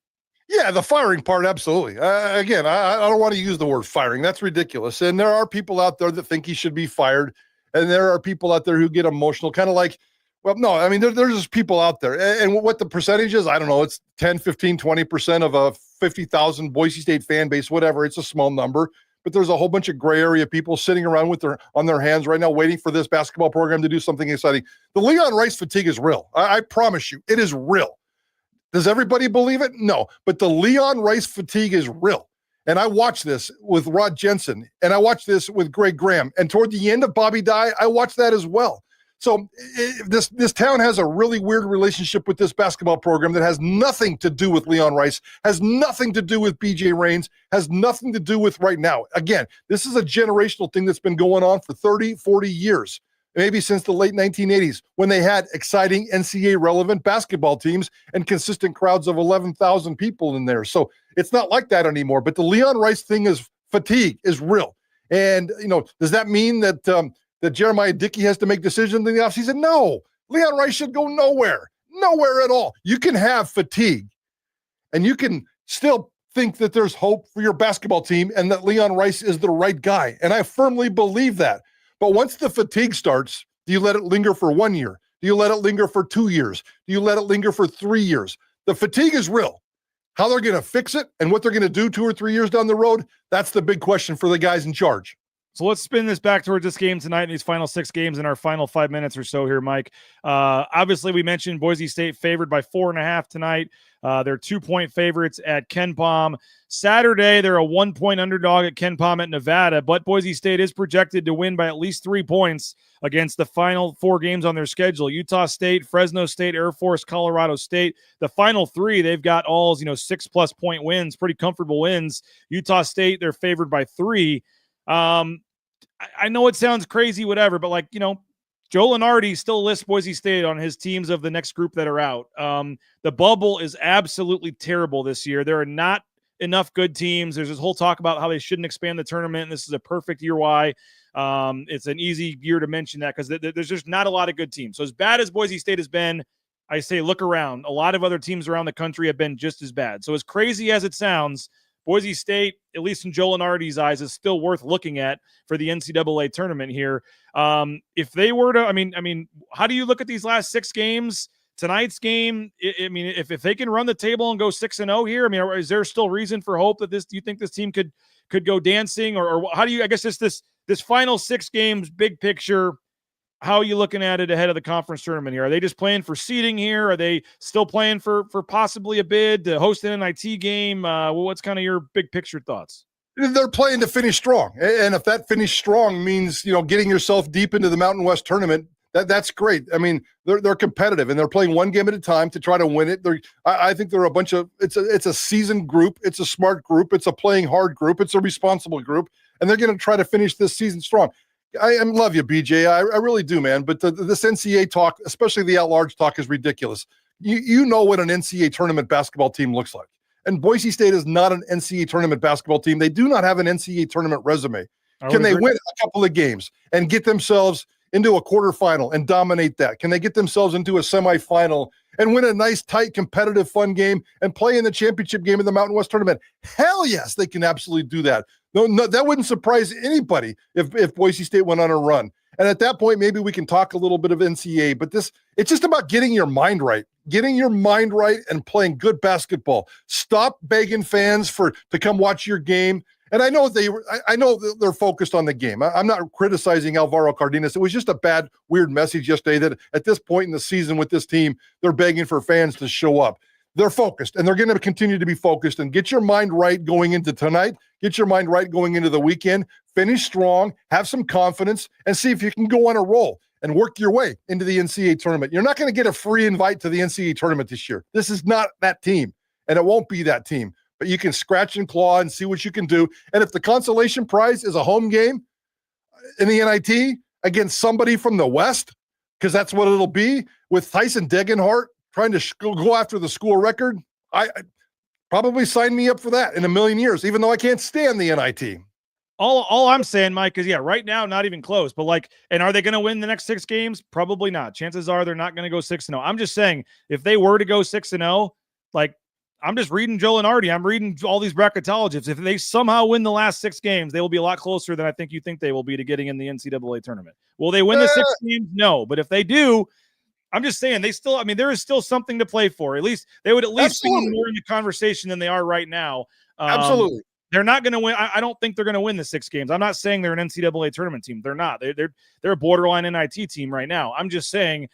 Yeah, the firing part, absolutely. Again, I don't want to use the word firing. That's ridiculous. And there are people out there that think he should be fired. And there are people out there who get emotional, kind of like, well, no, I mean, there's just people out there. And what the percentage is, I don't know. It's 10, 15, 20% of a 50,000 Boise State fan base, whatever. It's a small number. But there's a whole bunch of gray area people sitting around on their hands right now waiting for this basketball program to do something exciting. The Leon Rice fatigue is real. I promise you, it is real. Does everybody believe it? No. But the Leon Rice fatigue is real. And I watched this with Rod Jensen, and I watched this with Greg Graham. And toward the end of Bobby Dye, I watched that as well. So this town has a really weird relationship with this basketball program that has nothing to do with Leon Rice, has nothing to do with BJ Raines, has nothing to do with right now. Again, this is a generational thing that's been going on for 30, 40 years. Maybe since the late 1980s, when they had exciting NCAA-relevant basketball teams and consistent crowds of 11,000 people in there. So it's not like that anymore. But the Leon Rice thing is fatigue is real. And, does that mean that that Jeremiah Dickey has to make decisions in the offseason? No. Leon Rice should go nowhere at all. You can have fatigue, and you can still think that there's hope for your basketball team and that Leon Rice is the right guy. And I firmly believe that. But once the fatigue starts, do you let it linger for 1 year? Do you let it linger for 2 years? Do you let it linger for 3 years? The fatigue is real. How they're going to fix it and what they're going to do 2 or 3 years down the road, that's the big question for the guys in charge. So let's spin this back towards this game tonight in these final 6 games in our final 5 minutes or so here, Mike. Obviously, we mentioned Boise State favored by 4.5 tonight. They're 2-point favorites at Ken Pom. Saturday, they're a 1-point underdog at Ken Pom at Nevada, but Boise State is projected to win by at least 3 points against the final 4 games on their schedule. Utah State, Fresno State, Air Force, Colorado State. The final 3, they've got all 6+ point wins, pretty comfortable wins. Utah State, they're favored by 3. I know it sounds crazy, whatever, but Joe Lunardi still lists Boise State on his teams of the next group that are out. The bubble is absolutely terrible this year. There are not enough good teams. There's this whole talk about how they shouldn't expand the tournament, and this is a perfect year why. It's an easy year to mention that because there's just not a lot of good teams. So as bad as Boise State has been, I say look around. A lot of other teams around the country have been just as bad. So as crazy as it sounds, Boise State, at least in Joe Lunardi's eyes, is still worth looking at for the NCAA tournament here. If they were to, I mean, how do you look at these last 6 games? Tonight's game, I mean, if they can run the table and go 6-0 here, I mean, is there still reason for hope that do you think this team could go dancing, or how do you, I guess this final 6 games, big picture, how are you looking at it ahead of the conference tournament here? Are they just playing for seeding here? Are they still playing for possibly a bid to host an NIT game? What's kind of your big picture thoughts? They're playing to finish strong. And if that finish strong means, getting yourself deep into the Mountain West tournament, that's great. I mean, they're competitive, and they're playing one game at a time to try to win it. I think they're a bunch of, it's a seasoned group. It's a smart group. It's a playing hard group. It's a responsible group, and they're going to try to finish this season strong. I love you, BJ. I really do, man. But this NCAA talk, especially the at-large talk, is ridiculous. You know what an NCAA tournament basketball team looks like. And Boise State is not an NCAA tournament basketball team. They do not have an NCAA tournament resume. Can they win a couple of games and get themselves into a quarterfinal and dominate that? Can they get themselves into a semifinal and win a nice, tight, competitive, fun game and play in the championship game of the Mountain West tournament? Hell yes, they can absolutely do that. No, that wouldn't surprise anybody if Boise State went on a run. And at that point, maybe we can talk a little bit of NCAA, but it's just about getting your mind right and playing good basketball. Stop begging fans to come watch your game. And I know they're focused on the game. I'm not criticizing Alvaro Cardenas. It was just a bad, weird message yesterday that at this point in the season with this team, they're begging for fans to show up. They're focused, and they're going to continue to be focused. And get your mind right going into tonight. Get your mind right going into the weekend. Finish strong, have some confidence, and see if you can go on a roll and work your way into the NCAA tournament. You're not going to get a free invite to the NCAA tournament this year. This is not that team, and it won't be that team. But you can scratch and claw and see what you can do. And if the consolation prize is a home game in the NIT against somebody from the West, because that's what it'll be, with Tyson Degenhart trying to go after the school record, I probably sign me up for that in a million years, even though I can't stand the NIT. All I'm saying, Mike, is right now, not even close. But and are they going to win the next 6 games? Probably not. Chances are they're not going to go 6-0. I'm just saying, if they were to go 6-0, I'm just reading Joe Lunardi. I'm reading all these bracketologists. If they somehow win the last 6 games, they will be a lot closer than I think you think they will be to getting in the NCAA tournament. Will they win the 6 games? No. But if they do, I'm just saying there is still something to play for. At least they would be more in the conversation than they are right now. Absolutely. They're not going to win. I don't think they're going to win the 6 games. I'm not saying they're an NCAA tournament team. They're not. They're a borderline NIT team right now. I'm just saying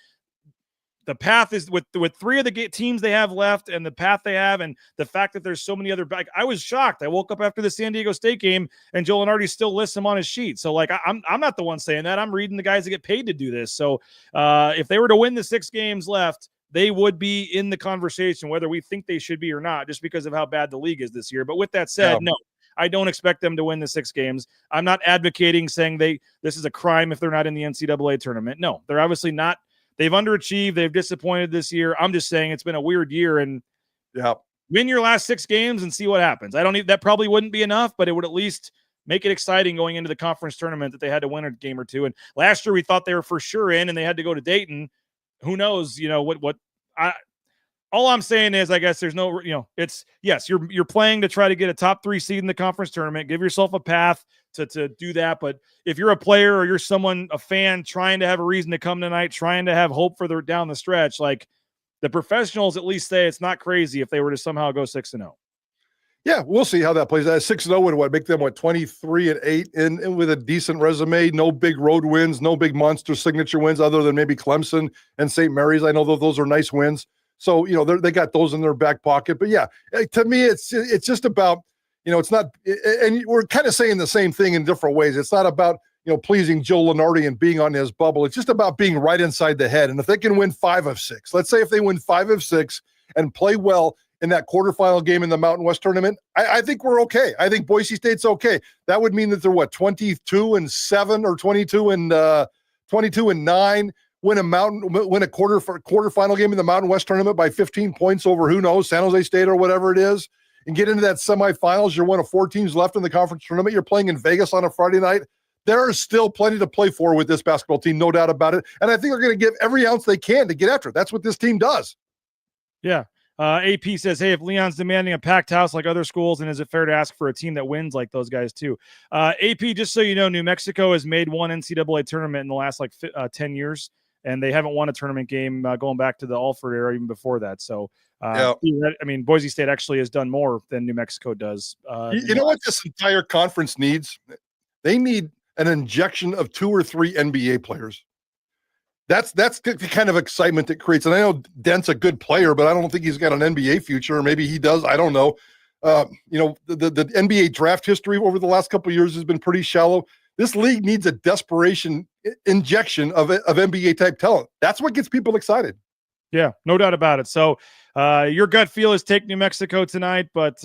the path is with 3 of the teams they have left, and the path they have, and the fact that there's so many other. I was shocked. I woke up after the San Diego State game, and Joe Lunardi still lists them on his sheet. So I'm not the one saying that. I'm reading the guys that get paid to do this. So if they were to win the 6 games left, they would be in the conversation, whether we think they should be or not, just because of how bad the league is this year. But with that said, no, I don't expect them to win the 6 games. I'm not advocating saying this is a crime if they're not in the NCAA tournament. No, they're obviously not. They've underachieved. They've disappointed this year. I'm just saying it's been a weird year, and win your last 6 games and see what happens. That probably wouldn't be enough, but it would at least make it exciting going into the conference tournament that they had to win a game or 2. And last year we thought they were for sure in, and they had to go to Dayton. Who knows? All I'm saying is, I guess there's no, it's yes, you're playing to try to get a top 3 seed in the conference tournament. Give yourself a path to do that. But if you're a player or you're a fan trying to have a reason to come tonight, trying to have hope for down the stretch, the professionals at least say it's not crazy if they were to somehow go 6-0. Yeah, we'll see how that plays out. 6-0 would make them 23-8 and with a decent resume, no big road wins, no big monster signature wins other than maybe Clemson and St. Mary's. I know those are nice wins. So, they got those in their back pocket. But yeah, to me, it's just about, it's not, and we're kind of saying the same thing in different ways. It's not about, pleasing Joe Lunardi and being on his bubble. It's just about being right inside the head. And if they can win 5 of 6, let's say if they win 5 of 6 and play well in that quarterfinal game in the Mountain West tournament, I think we're okay. I think Boise State's okay. That would mean that they're 22-7 or 22-9. Win a quarterfinal game in the Mountain West tournament by 15 points over, who knows, San Jose State or whatever it is, and get into that semifinals. You're one of 4 teams left in the conference tournament. You're playing in Vegas on a Friday night. There is still plenty to play for with this basketball team, no doubt about it. And I think they're going to give every ounce they can to get after it. That's what this team does. Yeah. AP says, hey, if Leon's demanding a packed house like other schools, then is it fair to ask for a team that wins like those guys too? AP, just so you know, New Mexico has made one NCAA tournament in the last 10 years, and they haven't won a tournament game going back to the Alford era even before that. So, I mean, Boise State actually has done more than New Mexico does. You know what this entire conference needs? They need an injection of 2 or 3 NBA players. That's the kind of excitement it creates. And I know Dent's a good player, but I don't think he's got an NBA future, or maybe he does. I don't know. The NBA draft history over the last couple of years has been pretty shallow. This league needs a desperation injection of NBA type talent. That's what gets people excited. Yeah, no doubt about it. So your gut feel is take New Mexico tonight, but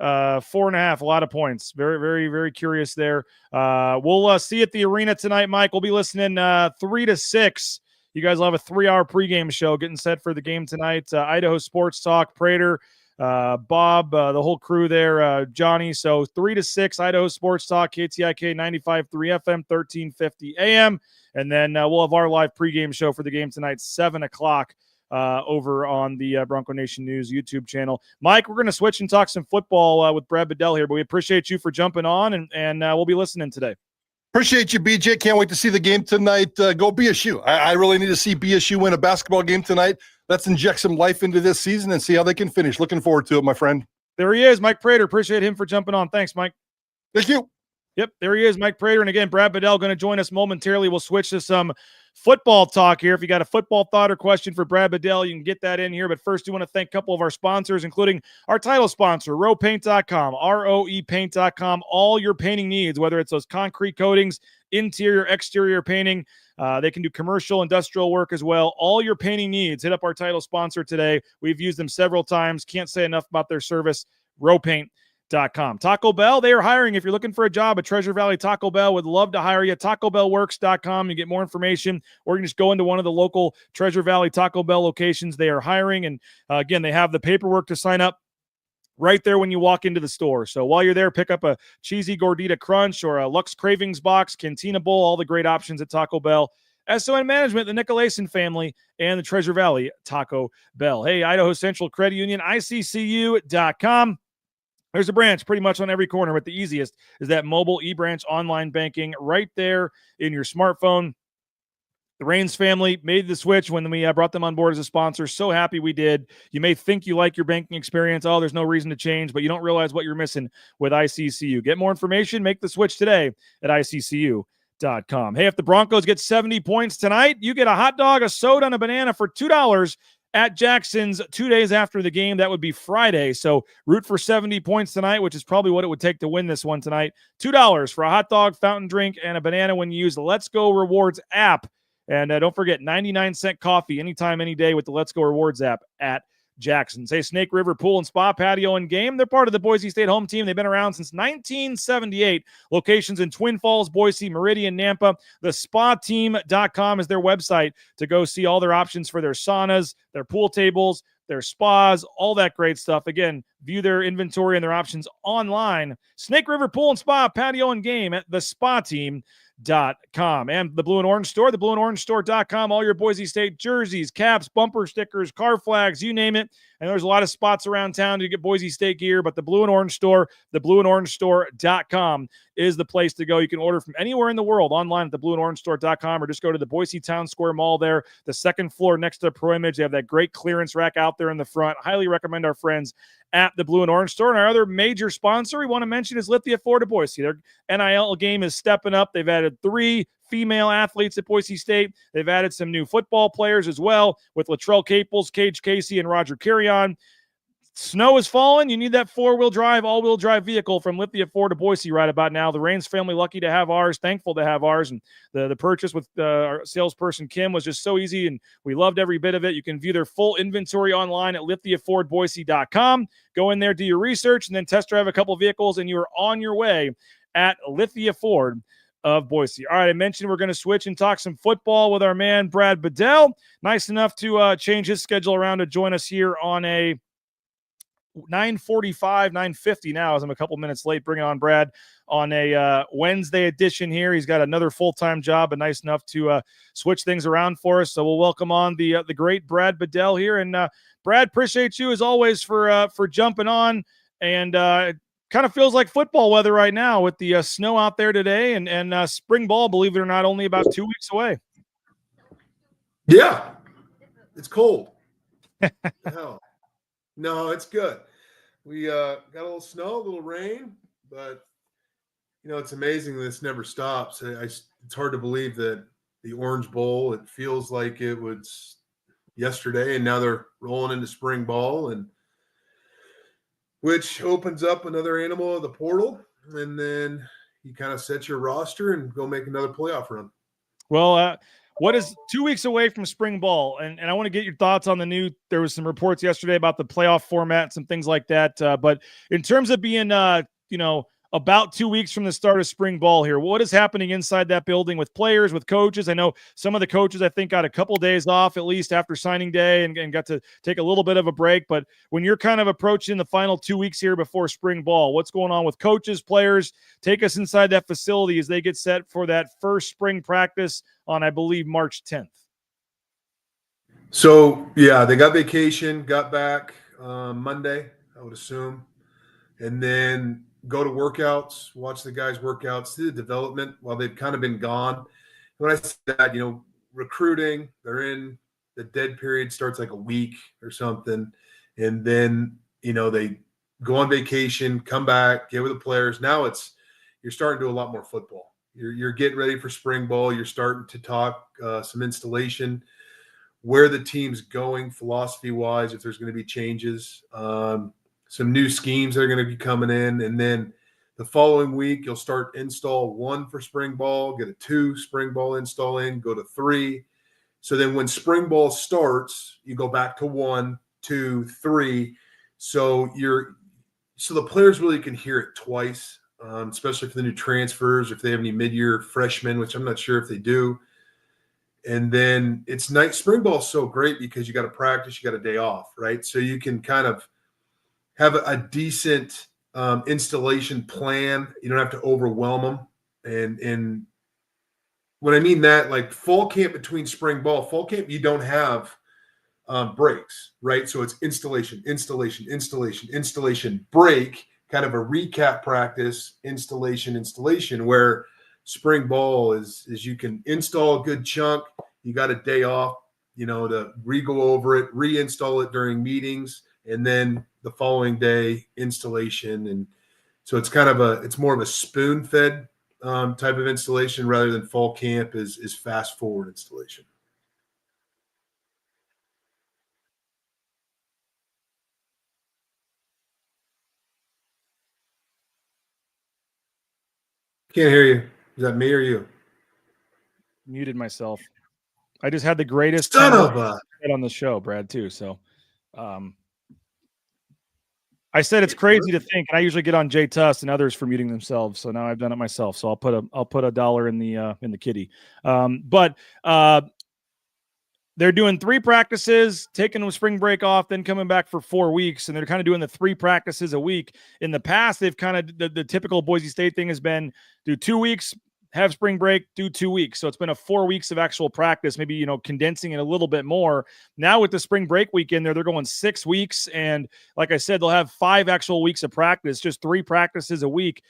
4.5, a lot of points. Very, very, very curious there. We'll see you at the arena tonight, Mike. We'll be listening 3 to 6. You guys will have a 3-hour pregame show getting set for the game tonight. Idaho Sports Talk, Prater, Bob, the whole crew there, Johnny. So 3 to 6, Idaho Sports Talk, KTIK 95.3 FM, 1350 AM. And then we'll have our live pregame show for the game tonight, 7 o'clock. Over on the Bronco Nation News YouTube channel. Mike, we're going to switch and talk some football with Brad Bedell here, but we appreciate you for jumping on, and we'll be listening today. Appreciate you, BJ. Can't wait to see the game tonight. Go BSU. I really need to see BSU win a basketball game tonight. Let's inject some life into this season and see how they can finish. Looking forward to it, my friend. There he is, Mike Prater. Appreciate him for jumping on. Thanks, Mike. Thank you. Yep, there he is, Mike Prater. And again, Brad Bedell going to join us momentarily. We'll switch to some football talk here. If you got a football thought or question for Brad Bedell, you can get that in here. But first, we want to thank a couple of our sponsors, including our title sponsor, roepaint.com, roepaint.com. All your painting needs, whether it's those concrete coatings, interior, exterior painting. They can do commercial, industrial work as well. All your painting needs. Hit up our title sponsor today. We've used them several times. Can't say enough about their service. roepaint.com. Taco Bell, they are hiring. If you're looking for a job at Treasure Valley Taco Bell, would love to hire you. TacoBellWorks.com. You get more information, or you can just go into one of the local Treasure Valley Taco Bell locations. They are hiring, and again, they have the paperwork to sign up right there when you walk into the store. So while you're there, pick up a cheesy gordita crunch or a Lux Cravings box, Cantina Bowl, all the great options at Taco Bell. SON Management, the Nicolason family, and the Treasure Valley Taco Bell. Hey, Idaho Central Credit Union, ICCU.com. There's a branch pretty much on every corner, but the easiest is that mobile e-branch online banking right there in your smartphone. The Raines family made the switch when we brought them on board as a sponsor. So happy we did. You may think you like your banking experience. Oh, there's no reason to change, but you don't realize what you're missing with ICCU. Get more information. Make the switch today at ICCU.com. Hey, if the Broncos get 70 points tonight, you get a hot dog, a soda, and a banana for $2 at Jackson's 2 days after the game. That would be Friday. So root for 70 points tonight, which is probably what it would take to win this one tonight. $2 for a hot dog, fountain drink, and a banana when you use the Let's Go Rewards app. And don't forget, 99-cent coffee anytime, any day with the Let's Go Rewards app at Jackson's. Hey, Snake River Pool and Spa, Patio and Game. They're part of the Boise State home team. They've been around since 1978. Locations in Twin Falls, Boise, Meridian, Nampa. The spateam.com is their website to go see all their options for their saunas, their pool tables, their spas, all that great stuff. Again, view their inventory and their options online. Snake River Pool and Spa, Patio and Game at the spateam.com. And the Blue and Orange Store, the blueandorangestore.com, all your Boise State jerseys, caps, bumper stickers, car flags, you name it. And there's a lot of spots around town to get Boise State gear, but the Blue and Orange Store, the blueandorangestore.com is the place to go. You can order from anywhere in the world online at the blueandorangestore.com, or just go to the Boise Town Square Mall there, the second floor next to the Pro Image. They have that great clearance rack out there in the front. Highly recommend our friends at the Blue and Orange Store. And our other major sponsor we want to mention is Lithia Ford of Boise. Their NIL game is stepping up. They've added 3 female athletes at Boise State. They've added some new football players as well with Latrell Caples, Cage Casey, and Roger Carrion. Snow is falling. You need that 4-wheel drive, all-wheel drive vehicle from Lithia Ford of Boise right about now. The Raines family lucky to have ours, thankful to have ours. And the purchase with our salesperson, Kim, was just so easy, and we loved every bit of it. You can view their full inventory online at lithiafordboise.com. Go in there, do your research, and then test drive a couple vehicles, and you are on your way at Lithia Ford of Boise. All right, I mentioned we're going to switch and talk some football with our man, Brad Bedell. Nice enough to change his schedule around to join us here on a 9:45, 9:50 now, as I'm a couple minutes late, bringing on Brad on a Wednesday edition here. He's got another full-time job, but nice enough to switch things around for us. So we'll welcome on the great Brad Bedell here. And Brad, appreciate you as always for jumping on. And kind of feels like football weather right now with the snow out there today, and spring ball, believe it or not, only about 2 weeks away. Yeah, it's cold. Hell. No, it's good. We got a little snow, a little rain, but it's amazing that this never stops. It's hard to believe that the Orange Bowl, it feels like it was yesterday, and now they're rolling into spring ball, and which opens up another animal of the portal, and then you kind of set your roster and go make another playoff run. Well, what is 2 weeks away from spring ball? And I want to get your thoughts on there was some reports yesterday about the playoff format and some things like that. But in terms of being, about 2 weeks from the start of spring ball here, what is happening inside that building with players, with coaches? I know some of the coaches, I think, got a couple days off at least after signing day and got to take a little bit of a break. But when you're kind of approaching the final 2 weeks here before spring ball, what's going on with coaches, players? Take us inside that facility as they get set for that first spring practice on, I believe, March 10th. So, yeah, they got vacation, got back Monday, I would assume. And then go to workouts, watch the guys' workouts, see the development while they've kind of been gone. When I say that, recruiting, they're in the dead period, starts like a week or something. And then, they go on vacation, come back, get with the players. Now you're starting to do a lot more football. You're getting ready for spring ball. You're starting to talk some installation, where the team's going philosophy-wise, if there's going to be changes. Some new schemes that are going to be coming in. And then the following week, you'll start install 1 for spring ball, get a 2 spring ball install in, go to 3. So then when spring ball starts, you go back to 1, 2, 3. So the players really can hear it twice, especially for the new transfers, if they have any mid-year freshmen, which I'm not sure if they do. And then it's nice. Spring ball is so great because you got to practice, you got a day off, right? So you can kind of have a decent installation plan. You don't have to overwhelm them. And when I mean that, like fall camp between spring camp, you don't have breaks, right? So it's installation, break, kind of a recap practice, installation, where spring ball is you can install a good chunk. You got a day off, to re-go over it, reinstall it during meetings, and then the following day installation. And so it's kind of it's more of a spoon-fed type of installation rather than fall camp is fast forward installation. Can't hear you. Is that me or you? Muted myself. I just had the greatest son of a on the show, Brad, too. So I said it's crazy to think, and I usually get on Jay Tuss and others for muting themselves. So now I've done it myself. So I'll put $1 in the kitty. But they're doing 3 practices, taking a spring break off, then coming back for 4 weeks, and they're kind of doing the 3 practices a week. In the past, they've kind of the typical Boise State thing has been do 2 weeks, have spring break, do 2 weeks. So it's been a 4 weeks of actual practice, maybe, condensing it a little bit more. Now with the spring break weekend they're going 6 weeks. And like I said, they'll have 5 actual weeks of practice, just 3 practices a week,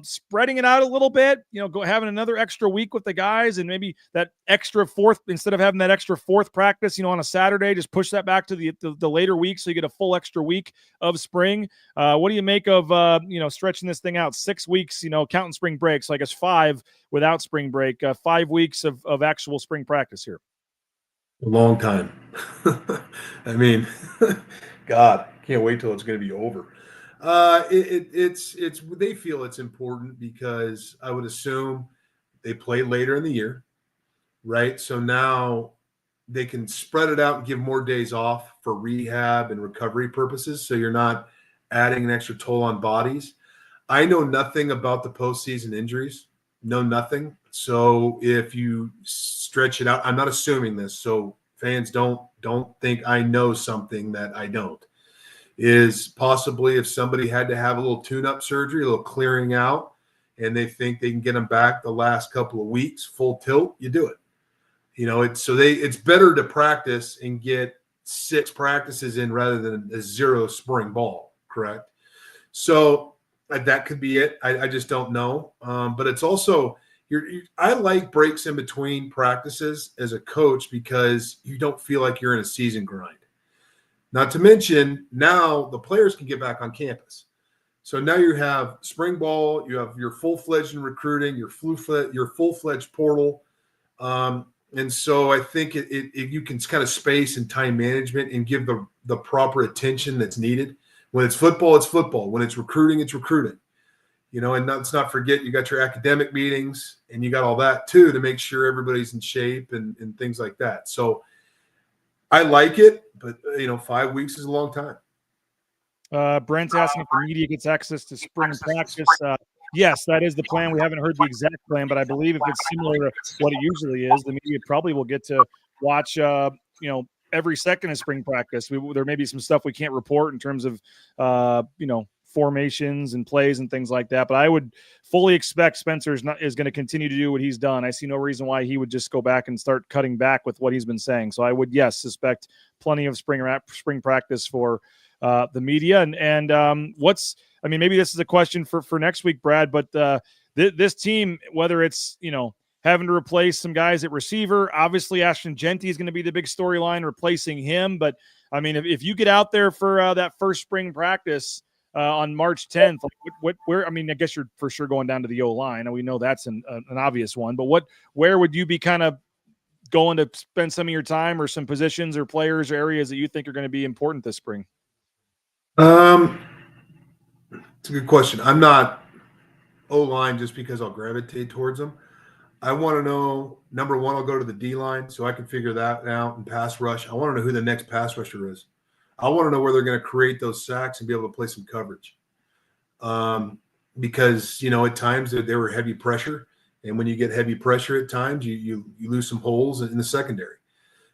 spreading it out a little bit, having another extra week with the guys, and maybe that extra 4th, instead of having that extra 4th practice, on a Saturday, just push that back to the later week. So you get a full extra week of spring. What do you make of, stretching this thing out 6 weeks, counting spring breaks? So I guess 5 without spring break, 5 weeks of actual spring practice here. A long time. I mean, God, can't wait till it's going to be over. It's they feel it's important because I would assume they play later in the year, right? So now they can spread it out and give more days off for rehab and recovery purposes. So you're not adding an extra toll on bodies. I know nothing about the postseason injuries. Know nothing. So if you stretch it out, I'm not assuming this, so fans don't think I know something that I don't. is possibly if somebody had to have a little tune-up surgery, a little clearing out, and they think they can get them back the last couple of weeks, full tilt, you do it. It's better to practice and get 6 practices in rather than a 0 spring ball, correct? So that could be it. I just don't know. But it's also I like breaks in between practices as a coach because you don't feel like you're in a season grind. Not to mention now the players can get back on campus. So now you have spring ball, you have your full-fledged in recruiting, your full-fledged portal. And so I think you can kind of space and time management and give the proper attention that's needed. When it's football, it's football. When it's recruiting, it's recruiting. And let's not forget you got your academic meetings and you got all that too to make sure everybody's in shape and things like that. So I like it, but 5 weeks is a long time. Brent's asking if the media gets access to spring practice. Yes, that is the plan. We haven't heard the exact plan, but I believe if it's similar to what it usually is, the media probably will get to watch, every second of spring practice. There may be some stuff we can't report in terms of, formations and plays and things like that. But I would fully expect Spencer is going to continue to do what he's done. I see no reason why he would just go back and start cutting back with what he's been saying. So I would, suspect plenty of spring practice for the media. And maybe this is a question for next week, Brad, but this team, whether it's, having to replace some guys at receiver, obviously Ashton Genty is going to be the big storyline, replacing him. But I mean, if you get out there for that first spring practice on March 10th, I guess you're for sure going down to the O-line, and we know that's an obvious one, but where would you be kind of going to spend some of your time, or some positions or players or areas that you think are going to be important this spring? It's a good question. I'm not O-line just because I'll gravitate towards them. I want to know, number one, I'll go to the D-line so I can figure that out and pass rush. I want to know who the next pass rusher is. I want to know where they're going to create those sacks and be able to play some coverage. Because, at times there were heavy pressure. And when you get heavy pressure at times, you lose some holes in the secondary.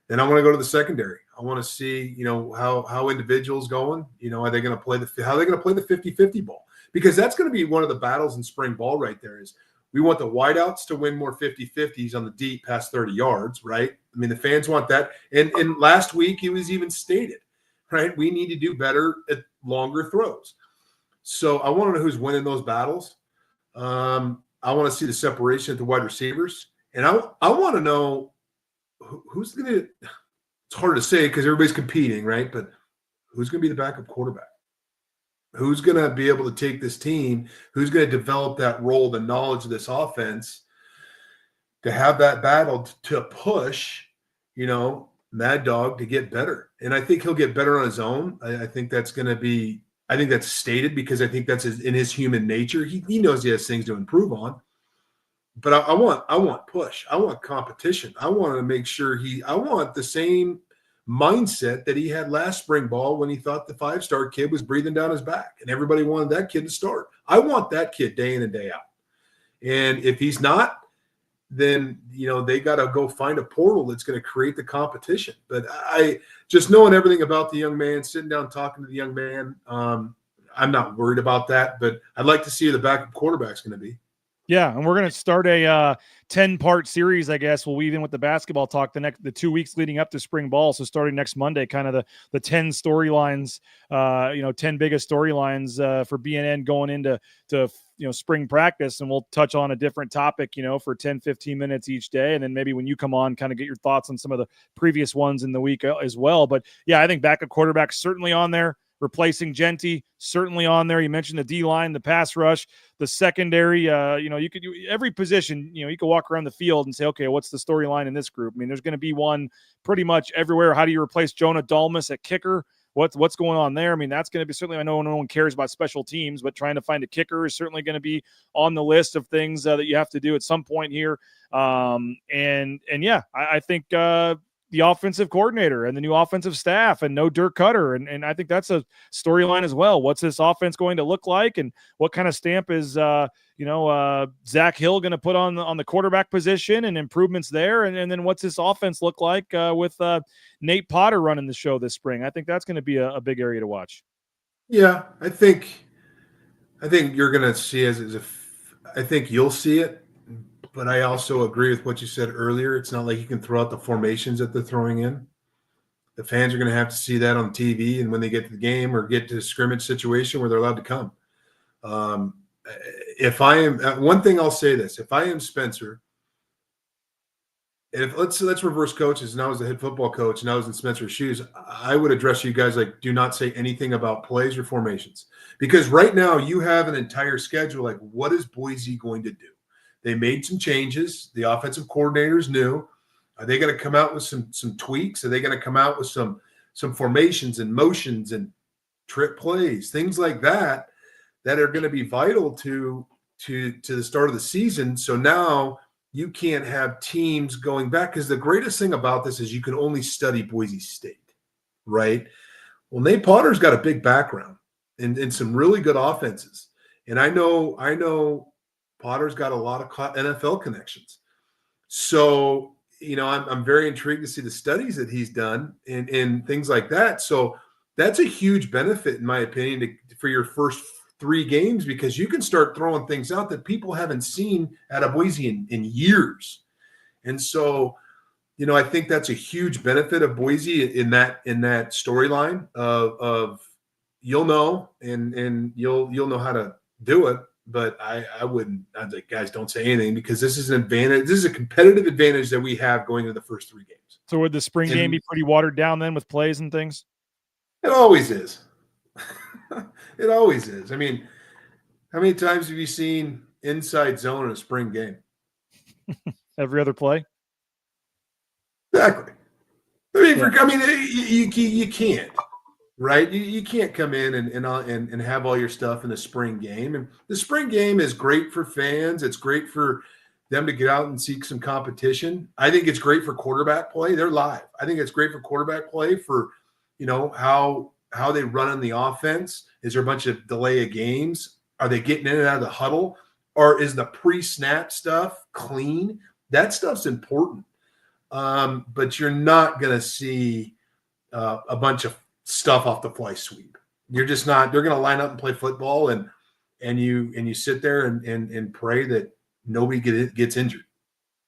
Then I want to go to the secondary. I want to see, how individuals going. Are they going to play how are they going to play the 50-50 ball? Because that's going to be one of the battles in spring ball right there is we want the wideouts to win more 50-50s on the deep past 30 yards, right? I mean, the fans want that. And last week it was even stated, right? We need to do better at longer throws. So I want to know who's winning those battles. I want to see the separation at the wide receivers. And I want to know who's going to – it's hard to say because everybody's competing, right? But who's going to be the backup quarterback? Who's going to be able to take this team? Who's going to develop that role, the knowledge of this offense to have that battle to push, Mad Dog to get better? And I think he'll get better on his own. I think that's going to be – I think that's stated because I think that's in his human nature. He knows he has things to improve on. But I want push. I want competition. I want to make sure I want the same mindset that he had last spring ball when he thought the 5-star kid was breathing down his back and everybody wanted that kid to start. I want that kid day in and day out. And if he's not, then, they got to go find a portal that's going to create the competition. But I just knowing everything about the young man, sitting down, talking to the young man, I'm not worried about that, but I'd like to see who the backup quarterback's going to be. Yeah, and we're going to start a 10-part series, I guess. We'll weave in with the basketball talk the 2 weeks leading up to spring ball. So starting next Monday, kind of the 10 storylines, 10 biggest storylines for BNN going into spring practice. And we'll touch on a different topic, for 10, 15 minutes each day. And then maybe when you come on, kind of get your thoughts on some of the previous ones in the week as well. But yeah, I think backup quarterback certainly on there. Replacing Genty, certainly on there. You mentioned the D-line, the pass rush, the secondary. You could do every position. You could walk around the field and say, okay, what's the storyline in this group? I mean, there's going to be one pretty much everywhere. How do you replace Jonah Dalmas at kicker? What's going on there? I mean, that's going to be certainly. I know no one cares about special teams, but trying to find a kicker is certainly going to be on the list of things that you have to do at some point here. I think. The offensive coordinator and the new offensive staff and no Dirk Cutter. And I think that's a storyline as well. What's this offense going to look like? And what kind of stamp is, Zach Hill going to put on the quarterback position and improvements there? And then what's this offense look like with Nate Potter running the show this spring? I think that's going to be a big area to watch. Yeah, I think you're going to see I think you'll see it, but I also agree with what you said earlier. It's not like you can throw out the formations that they're throwing in. The fans are going to have to see that on TV, and when they get to the game or get to a scrimmage situation where they're allowed to come. If I am one thing, I'll say this: if I am Spencer, if let's reverse coaches, and I was the head football coach, and I was in Spencer's shoes, I would address you guys like, do not say anything about plays or formations, because right now you have an entire schedule. Like, what is Boise going to do? They made some changes. The offensive coordinators knew. Are they going to come out with some tweaks? Are they going to come out with some formations and motions and trip plays, things like that are going to be vital to the start of the season? So now you can't have teams going back, because the greatest thing about this is you can only study Boise State, right? Well, Nate Potter's got a big background and some really good offenses, and I know Potter's got a lot of NFL connections. So I'm very intrigued to see the studies that he's done and things like that. So that's a huge benefit, in my opinion, for your first 3 games, because you can start throwing things out that people haven't seen out of Boise in years. And so, I think that's a huge benefit of Boise in that storyline of you'll know and you'll know how to do it. But I'd like, guys, don't say anything, because this is an advantage. This is a competitive advantage that we have going into the first 3 games. So would the spring game be pretty watered down then with plays and things? It always is. It always is. I mean, how many times have you seen inside zone in a spring game? Every other play? Exactly. You can't. Right, you can't come in and have all your stuff in the spring game. And the spring game is great for fans. It's great for them to get out and seek some competition. I think it's great for quarterback play. They're live. I think it's great for quarterback play for, how they run on the offense. Is there a bunch of delay of games? Are they getting in and out of the huddle? Or is the pre-snap stuff clean? That stuff's important. But you're not going to see a bunch of stuff off the fly sweep. You're just not. They're going to line up and play football, and you sit there and pray that nobody gets injured.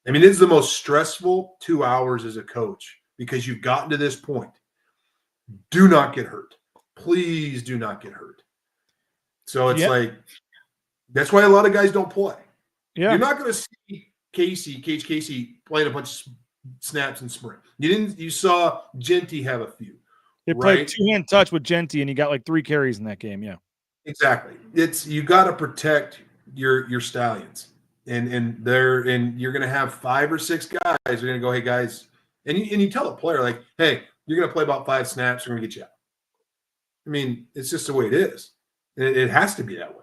I mean, it's the most stressful 2 hours as a coach, because you've gotten to this point. Do not get hurt. Please do not get hurt. So it's like, that's why a lot of guys don't play. Yeah, you're not going to see Cage Casey playing a bunch of snaps in spring. You saw Genty have a few. They played 2-hand touch with Genty, and he got like 3 carries in that game. Yeah, exactly. You got to protect your stallions, and you're going to have 5 or 6 guys. You're going to go, hey guys, and you tell a player like, hey, you're going to play about 5 snaps. We're going to get you out. I mean, it's just the way it is. It has to be that way.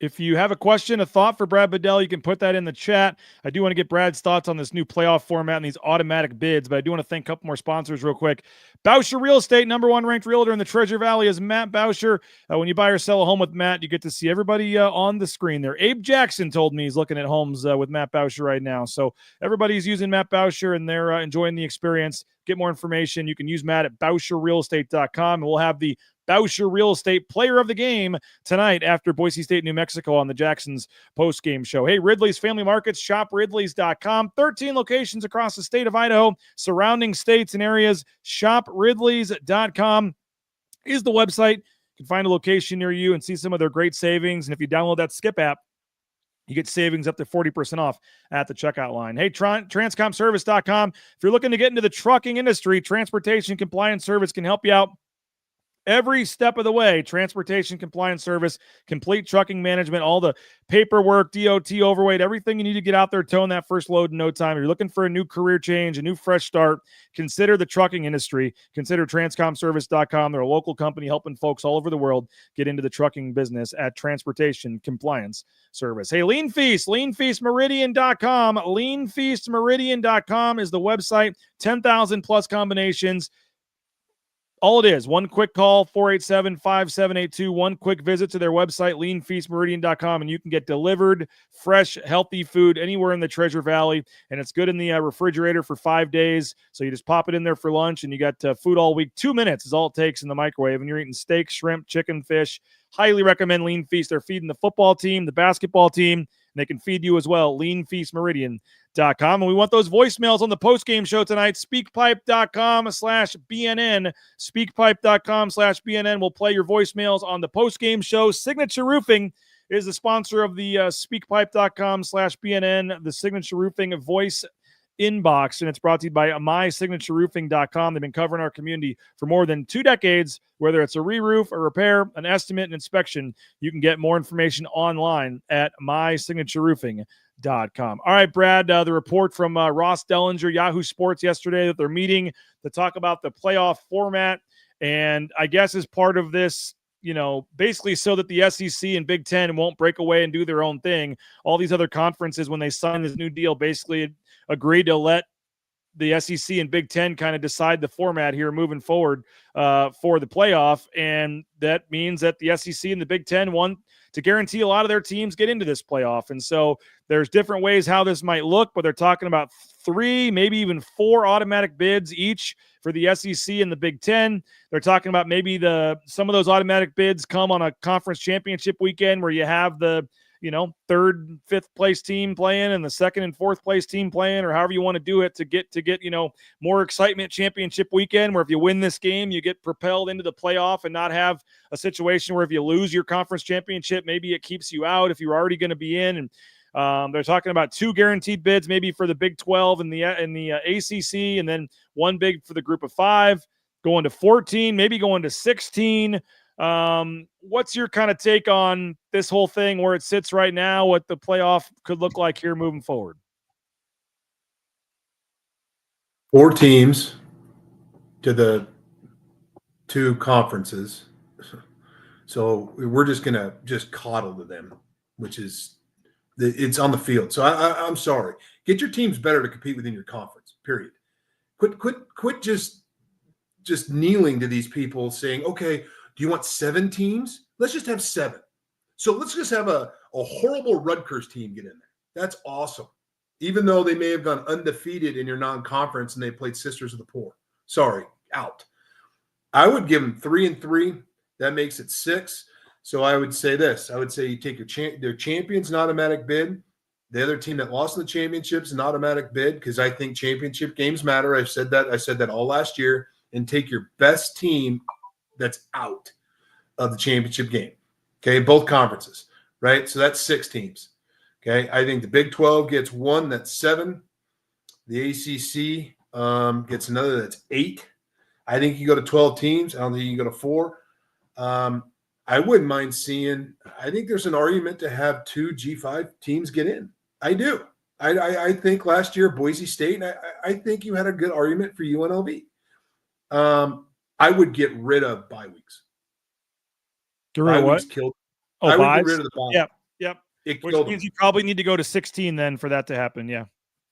If you have a question, a thought for Brad Bedell, you can put that in the chat. I do want to get Brad's thoughts on this new playoff format and these automatic bids, but I do want to thank a couple more sponsors real quick. Boucher Real Estate, #1 ranked realtor in the Treasure Valley is Matt Boucher. When you buy or sell a home with Matt, you get to see everybody on the screen there. Abe Jackson told me he's looking at homes with Matt Boucher right now. So everybody's using Matt Boucher, and they're enjoying the experience. Get more information. You can use Matt at BoucherRealEstate.com, and we'll have the Boucher Real Estate Player of the Game tonight after Boise State-New Mexico on the Jacksons post-game show. Hey, Ridley's Family Markets, shopridleys.com. 13 locations across the state of Idaho, surrounding states and areas. Shopridleys.com is the website. You can find a location near you and see some of their great savings. And if you download that Skip app, you get savings up to 40% off at the checkout line. Hey, transcomservice.com. If you're looking to get into the trucking industry, Transportation Compliance Service can help you out every step of the way. Transportation Compliance Service, complete trucking management, all the paperwork, DOT overweight, everything you need to get out there towing that first load in no time. If you're looking for a new career change, a new fresh start, consider the trucking industry. Consider transcomservice.com. They're a local company helping folks all over the world get into the trucking business at Transportation Compliance Service. Hey, Lean Feast, leanfeastmeridian.com. Leanfeastmeridian.com is the website. 10,000 plus combinations. All it is, one quick call, 487-5782, one quick visit to their website, leanfeastmeridian.com, and you can get delivered fresh, healthy food anywhere in the Treasure Valley, and it's good in the refrigerator for 5 days, so you just pop it in there for lunch, and you got food all week. 2 minutes is all it takes in the microwave, and you're eating steak, shrimp, chicken, fish. Highly recommend Lean Feast. They're feeding the football team, the basketball team, and they can feed you as well, leanfeastmeridian.com. And we want those voicemails on the postgame show tonight. Speakpipe.com/BNN. Speakpipe.com/BNN. We'll play your voicemails on the postgame show. Signature Roofing is the sponsor of the speakpipe.com/BNN, the Signature Roofing voice inbox, and it's brought to you by mysignatureroofing.com. They've been covering our community for more than 2 decades. Whether it's a re-roof, a repair, an estimate, an inspection, you can get more information online at mysignatureroofing.com. All right, Brad, the report from Ross Dellinger, Yahoo Sports yesterday, that they're meeting to talk about the playoff format, and I guess as part of this, basically so that the SEC and Big Ten won't break away and do their own thing. All these other conferences, when they sign this new deal, basically agreed to let the SEC and Big Ten kind of decide the format here moving forward for the playoff. And that means that the SEC and the Big Ten want to guarantee a lot of their teams get into this playoff. And so there's different ways how this might look, but they're talking about 3, maybe even 4 automatic bids each for the SEC and the Big Ten. They're talking about maybe some of those automatic bids come on a conference championship weekend where you have the 3rd, 5th place team playing and the 2nd and 4th place team playing, or however you want to do it to get more excitement championship weekend, where if you win this game, you get propelled into the playoff and not have a situation where if you lose your conference championship, maybe it keeps you out if you're already going to be in. And they're talking about 2 guaranteed bids, maybe for the Big 12 and the ACC, and then 1 big for the Group of 5, going to 14, maybe going to 16. What's your kind of take on this whole thing, where it sits right now, what the playoff could look like here moving forward? 4 teams to the 2 conferences. So we're just going to coddle to them, which is it's on the field. So I'm sorry. Get your teams better to compete within your conference, period. Quit just kneeling to these people saying, okay, do you want 7 teams? Let's just have 7. So let's just have a horrible Rutgers team get in there. That's awesome. Even though they may have gone undefeated in your non-conference and they played Sisters of the Poor. Sorry, out. I would give them 3 and 3. That makes it 6. So I would say this. I would say you take their champions an automatic bid. The other team that lost in the championships an automatic bid, because I think championship games matter. I've said that. I said that all last year. And take your best team that's out of the championship game. Okay, both conferences, right? So that's 6 teams. Okay, I think the Big 12 gets 1, that's 7. The ACC gets another, that's 8. I think you go to 12 teams. I don't think you go to 4. I wouldn't mind seeing, I think there's an argument to have 2 G5 teams get in. I do. I think last year, Boise State, I think you had a good argument for UNLV. I would get rid of bye weeks. Get rid of what? Killed. Oh, I would buys? get rid of the bye. Yep. Which means you probably need to go to 16 then for that to happen. Yeah.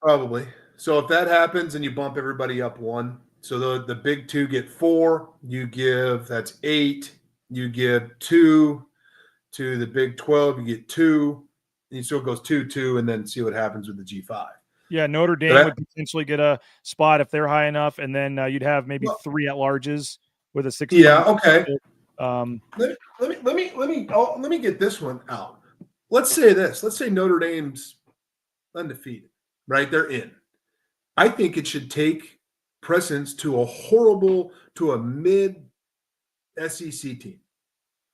Probably. So if that happens and you bump everybody up 1, so the Big 2 get 4, that's 8. You give 2 to the Big 12, you get 2, and so it goes 2-2, and then see what happens with the G5. Yeah, Notre Dame would potentially get a spot if they're high enough, and then you'd have maybe 3 at-larges with a 16. Yeah, okay. Let me get this one out. Let's say this. Let's say Notre Dame's undefeated, right? They're in. I think it should take precedence to a mid SEC team.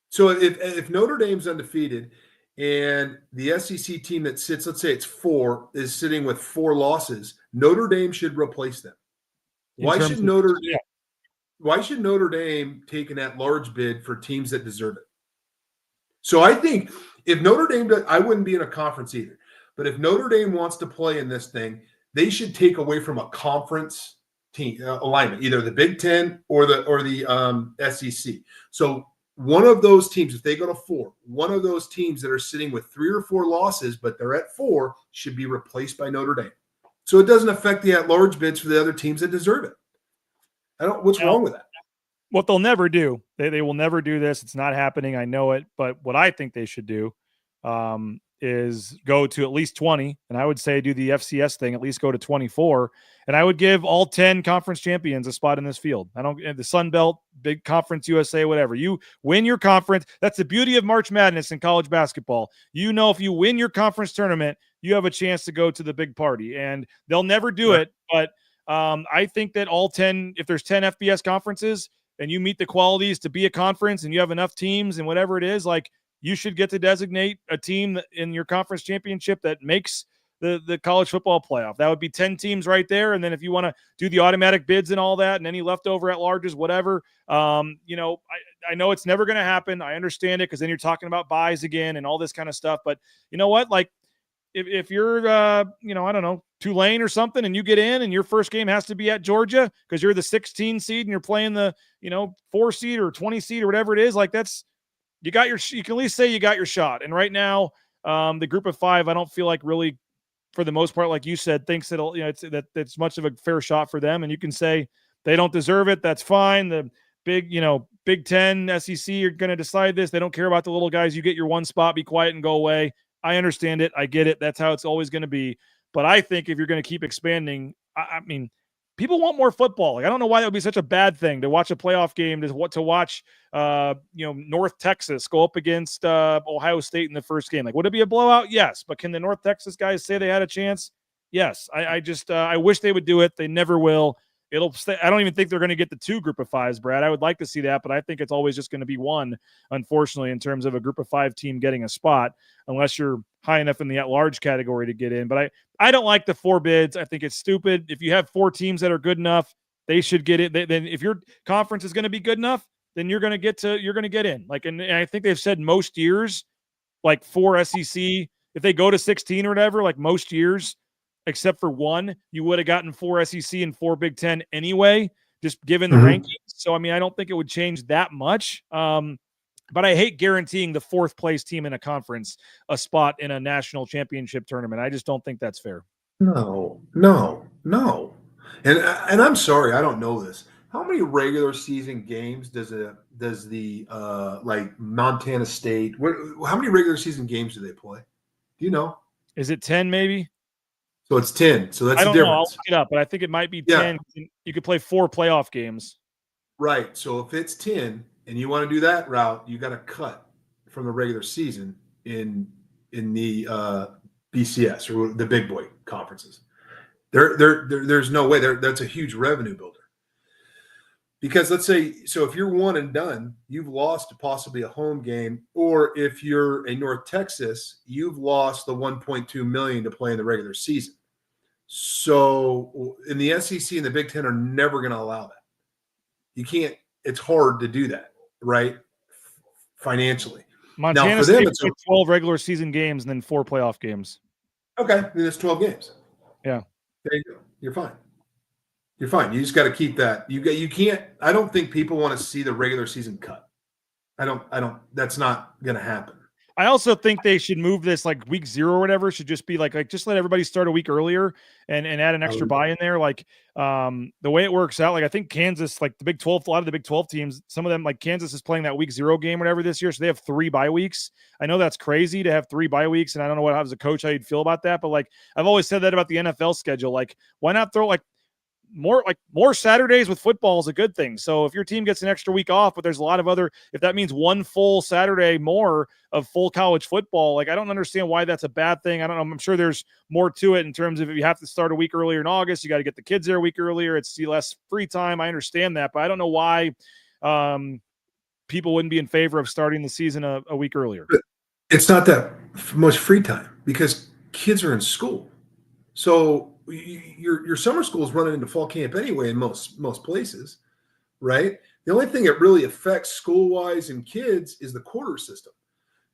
So if Notre Dame's undefeated and the SEC team that sits, let's say it's 4, is sitting with 4 losses, Notre Dame should replace them. Why should Notre Dame take an at-large bid for teams that deserve it? So I think if Notre Dame I wouldn't be in a conference either. But if Notre Dame wants to play in this thing, they should take away from a conference team alignment, either the Big Ten or the SEC. So one of those teams, if they go to 4, one of those teams that are sitting with 3 or 4 losses, but they're at 4, should be replaced by Notre Dame. So it doesn't affect the at-large bids for the other teams that deserve it. What's wrong with that? what they'll never do, they will never do this. It's not happening. I know it. But what I think they should do is go to at least 20. And I would say do the FCS thing, at least go to 24. And I would give all 10 conference champions a spot in this field. I don't, the Sun Belt, Big Conference USA, whatever. You win your conference. That's the beauty of March Madness in college basketball. You know, if you win your conference tournament, you have a chance to go to the big party. And they'll never do it. But I think that all 10, if there's 10 FBS conferences and you meet the qualities to be a conference and you have enough teams and whatever it is, like, you should get to designate a team in your conference championship that makes the college football playoff. That would be 10 teams right there. And then if you want to do the automatic bids and all that and any leftover at larges, whatever, you know, I know it's never going to happen. I understand it because then you're talking about buys again and all this kind of stuff. But you know what? Like, if you're, you know, I don't know, Tulane or something, and you get in and your first game has to be at Georgia because you're the 16 seed and you're playing the, you know, 4 seed or 20 seed or whatever it is, like that's, you can at least say you got your shot. And right now, the group of 5, I don't feel like really, for the most part, like you said, thinks it'll, you know, it's much of a fair shot for them. And you can say they don't deserve it. That's fine. The big, you know, Big Ten, SEC are going to decide this. They don't care about the little guys. You get your one spot, be quiet and go away. I understand it. I get it. That's how it's always going to be. But I think if you're going to keep expanding, I mean, people want more football. Like, I don't know why that would be such a bad thing to watch a playoff game, to watch, you know, North Texas go up against Ohio State in the first game. Like, would it be a blowout? Yes. But can the North Texas guys say they had a chance? Yes. I just I wish they would do it. They never will. It'll stay. I don't even think they're going to get the 2 group of 5s, Brad. I would like to see that, but I think it's always just going to be 1, unfortunately, in terms of a group of 5 team getting a spot, unless you're high enough in the at-large category to get in. But I don't like the 4 bids. I think it's stupid. If you have 4 teams that are good enough, they should get it. Then if your conference is going to be good enough, then you're going to get in. Like, and I think they've said most years, like 4 SEC, if they go to 16 or whatever, like most years, except for 1, you would have gotten 4 SEC and 4 Big Ten anyway, just given the rankings. So, I mean, I don't think it would change that much. But I hate guaranteeing the 4th place team in a conference a spot in a national championship tournament. I just don't think that's fair. No. And I'm sorry, I don't know this. How many regular season games does the like Montana State? How many regular season games do they play? Do you know? Is it 10 maybe? So it's 10. So that's I don't the know. difference. I'll look it up, but I think it might be 10. You could play 4 playoff games. Right. So if it's 10 and you want to do that route, you got to cut from the regular season in the BCS or the big boy conferences. There's no way. That's a huge revenue builder. Because let's say, so if you're 1 and done, you've lost possibly a home game, or if you're a North Texas, you've lost the $1.2 million to play in the regular season. So in the SEC and the Big Ten are never going to allow that. You can't. It's hard to do that, right? Financially. Montana now, for State them, it's 12 regular season games and then 4 playoff games. Okay, then it's 12 games. Yeah, there you go. You're fine. You're fine. You just got to keep that. You can't. I don't think people want to see the regular season cut. I don't. That's not going to happen. I also think they should move this, like week 0 or whatever should just be like just let everybody start a week earlier and add an extra bye in there. Like the way it works out, like I think Kansas, like the Big 12, a lot of the Big 12 teams, some of them, like Kansas is playing that week 0 game or whatever this year. So they have 3 bye weeks. I know that's crazy to have 3 bye weeks. And I don't know how as a coach, how you'd feel about that. But like, I've always said that about the NFL schedule. Like, why not throw more Saturdays with football is a good thing. So if your team gets an extra week off, but there's a lot of other, if that means 1 full Saturday more of full college football, like I don't understand why that's a bad thing. I don't know. I'm sure there's more to it in terms of if you have to start a week earlier in August, you got to get the kids there a week earlier. It's less free time. I understand that, but I don't know why people wouldn't be in favor of starting the season a week earlier. It's not that much free time because kids are in school. So your summer school is running into fall camp anyway in most places, right? The only thing that really affects school-wise and kids is the quarter system,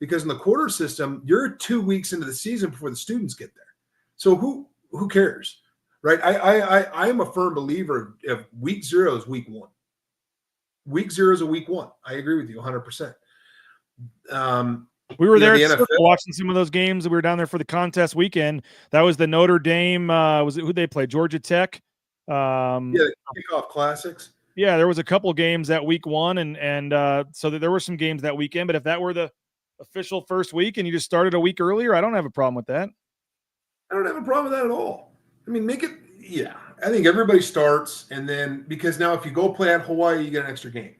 because in the quarter system, you're 2 weeks into the season before the students get there. So who cares, right? I am a firm believer of week 0 is week 1. Week 0 is a week 1. I agree with you 100%. We were there the watching some of those games. We were down there for the contest weekend. That was the Notre Dame. Was it who they played? Georgia Tech. The kickoff classics. Yeah, there was a couple games that week 1, and so there were some games that weekend. But if that were the official first week and you just started a week earlier, I don't have a problem with that. I don't have a problem with that at all. I mean, make it. Yeah, I think everybody starts, and then because now if you go play at Hawaii, you get an extra game.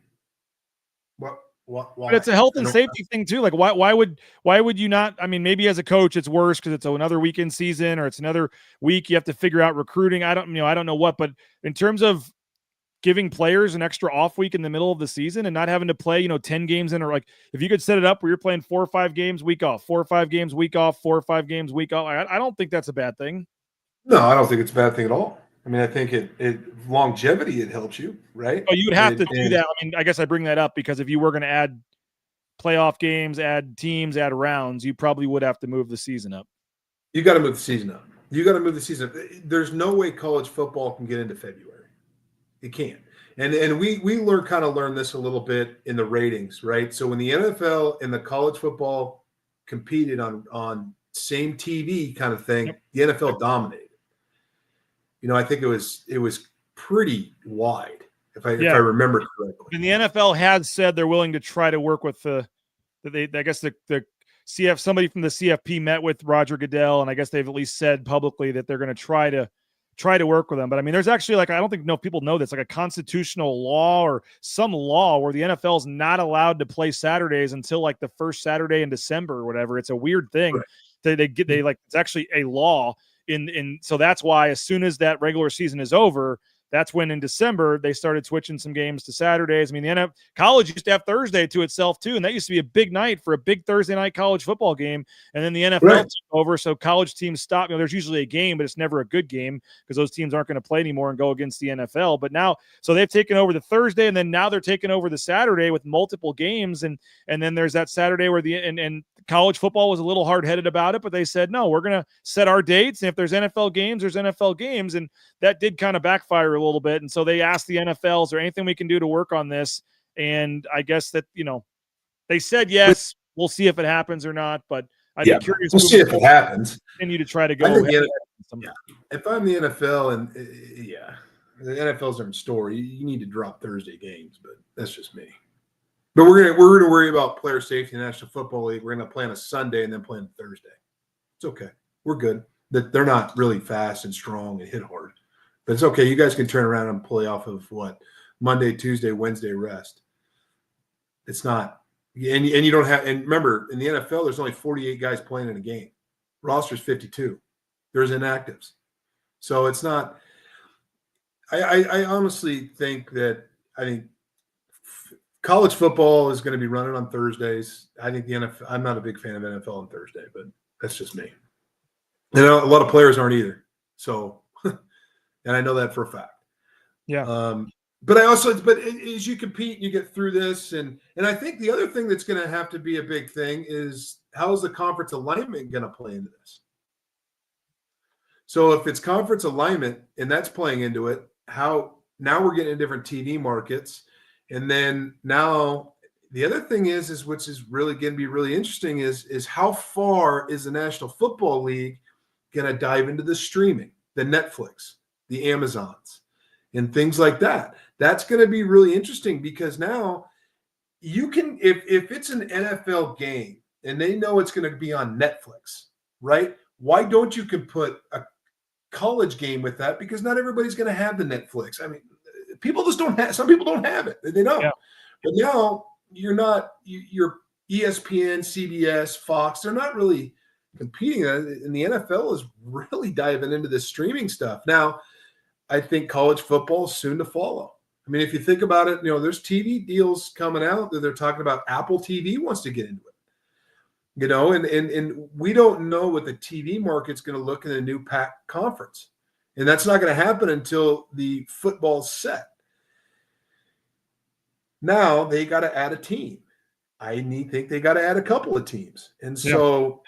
What? Why? But it's a health and safety thing too. Like why would you not? I mean, maybe as a coach, it's worse because it's another weekend season or it's another week. You have to figure out recruiting. I don't know what, but in terms of giving players an extra off week in the middle of the season and not having to play, 10 games in, or like if you could set it up where you're playing 4 or 5 games, week off, 4 or 5 games, week off, 4 or 5 games, week off. I don't think that's a bad thing. No, I don't think it's a bad thing at all. I mean, I think it longevity, it helps you, right? Oh, you would have to do that. I mean, I guess I bring that up because if you were going to add playoff games, add teams, add rounds, you probably would have to move the season up. You got to move the season up. You got to move the season up. There's no way college football can get into February. It can't. And we learned this a little bit in the ratings, right? So when the NFL and the college football competed on same TV kind of thing, the NFL dominated. I think it was pretty wide if I remember correctly. And the NFL has said they're willing to try to work with the CF. Somebody from the CFP met with Roger Goodell, and I guess they've at least said publicly that they're going to try to work with them. But I mean, there's actually I don't think people know this, like a constitutional law or some law where the NFL is not allowed to play Saturdays until like the first Saturday in December or whatever. It's a weird thing. Right. They like it's actually a law. So that's why as soon as that regular season is over, that's when in December they started switching some games to Saturdays. I mean, the NFL college used to have Thursday to itself too, and that used to be a big night for a big Thursday night college football game. And then the NFL took over, so college teams stopped. There's usually a game, but it's never a good game because those teams aren't going to play anymore and go against the NFL. But now, so they've taken over the Thursday, and then now they're taking over the Saturday with multiple games, and then there's that Saturday where and college football was a little hard-headed about it, but they said, no, we're going to set our dates. And if there's NFL games, there's NFL games. And that did kind of backfire a little bit. And so they asked the NFL, is there anything we can do to work on this? And I guess that, they said, yes, we'll see if it happens or not. But I'd be curious. We'll see if it happens. Continue to try to go. If I'm the NFL and the NFL's a different story. You need to drop Thursday games, but that's just me. But we're gonna worry about player safety in the National Football League. We're gonna play on a Sunday and then play on Thursday. It's okay. We're good. That they're not really fast and strong and hit hard, but it's okay. You guys can turn around and play off of Monday, Tuesday, Wednesday rest. It's not, and you don't have. And remember, in the NFL, there's only 48 guys playing in a game. Roster's 52. There's inactives, so it's not. I honestly think college football is going to be running on Thursdays. I think the NFL, I'm not a big fan of NFL on Thursday, but that's just me. A lot of players aren't either. So, and I know that for a fact. Yeah. But as you compete, you get through this. And I think the other thing that's going to have to be a big thing is how is the conference alignment going to play into this? So if it's conference alignment and that's playing into it, now we're getting in different TV markets. And then now the other thing is which is really going to be really interesting is how far is the National Football League going to dive into the streaming, the Netflix, the Amazons, and things like that. That's going to be really interesting because now you can, if it's an NFL game and they know it's going to be on Netflix, right? Why don't you can put a college game with that? Because not everybody's going to have the Netflix. I mean, people just don't have, some people don't have it. They don't. Yeah. But now you're ESPN, CBS, Fox, they're not really competing. And the NFL is really diving into this streaming stuff. Now, I think college football is soon to follow. I mean, if you think about it, there's TV deals coming out that they're talking about. Apple TV wants to get into it, and we don't know what the TV market's going to look in the new PAC conference. And that's not going to happen until the football's set. Now they got to add a team. I think they got to add a couple of teams. And so,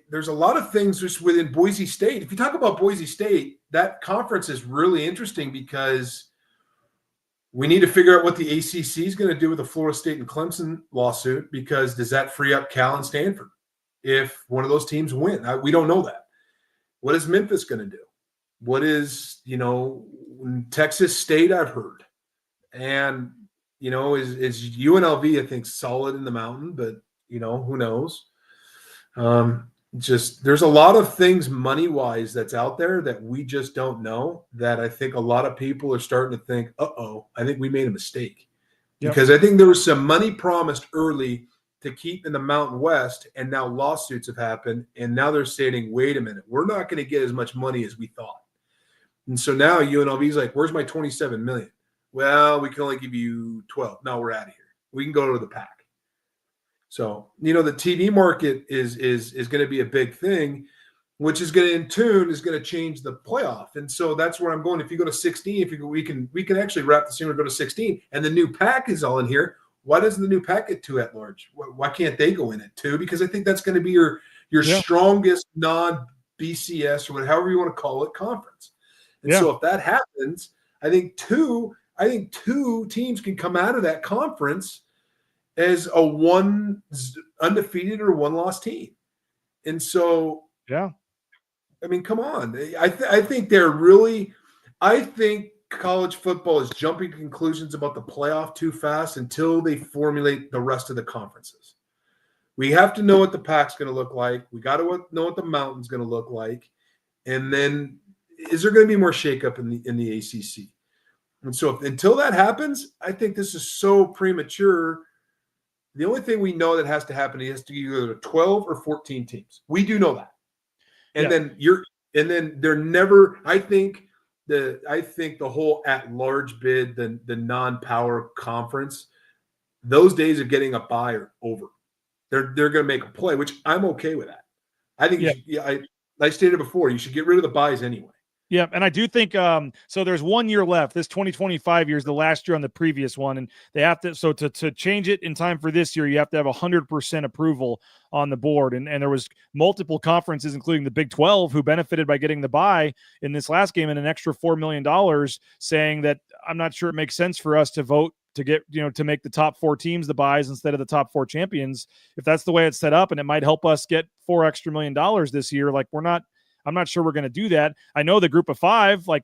there's a lot of things just within Boise State. If you talk about Boise State, that conference is really interesting because we need to figure out what the ACC is going to do with the Florida State and Clemson lawsuit, because does that free up Cal and Stanford if one of those teams win? We don't know that. What is Memphis going to do? What is, Texas State, I've heard. And, is UNLV, I think, solid in the mountain, but, who knows? Just there's a lot of things money-wise that's out there that we just don't know, that I think a lot of people are starting to think, I think we made a mistake. Yep. Because I think there was some money promised early to keep in the Mountain West, and now lawsuits have happened, and now they're saying, wait a minute, we're not going to get as much money as we thought. And so now UNLV is like, where's my $27 million? Well, we can only give you 12. No, we're out of here. We can go to the pack. So, the TV market is going to be a big thing, which is going to change the playoff. And so that's where I'm going. If you go to 16, we can actually wrap this in and go to 16, and the new pack is all in here. Why doesn't the new pack get 2 at large? Why can't they go in at 2? Because I think that's going to be your strongest non-BCS or however you want to call it conference. And so if that happens, I think two teams can come out of that conference as a one undefeated or one loss team. And so, I mean, come on. I think college football is jumping to conclusions about the playoff too fast until they formulate the rest of the conferences. We have to know what the pack's going to look like. We got to know what the mountain's going to look like. And then is there going to be more shakeup in the ACC? And so until that happens, I think this is so premature. The only thing we know that has to happen is to either 12 or 14 teams. We do know that. And then they're never, I think the whole at-large bid, the non-power conference, those days of getting a bye are over. They're going to make a play, which I'm okay with that. I think I stated before, you should get rid of the buys anyway. Yeah, and I do think so there's 1 year left. This 2025 year is the last year on the previous one, and they have to to change it in time for this year, you have to have 100% approval on the board. And there was multiple conferences, including the Big 12, who benefited by getting the bye in this last game and an extra $4 million, saying that I'm not sure it makes sense for us to vote to get, to make the top 4 teams the buys instead of the top 4 champions. If that's the way it's set up, and it might help us get $4 extra million this year, like I'm not sure we're going to do that. I know the group of 5, like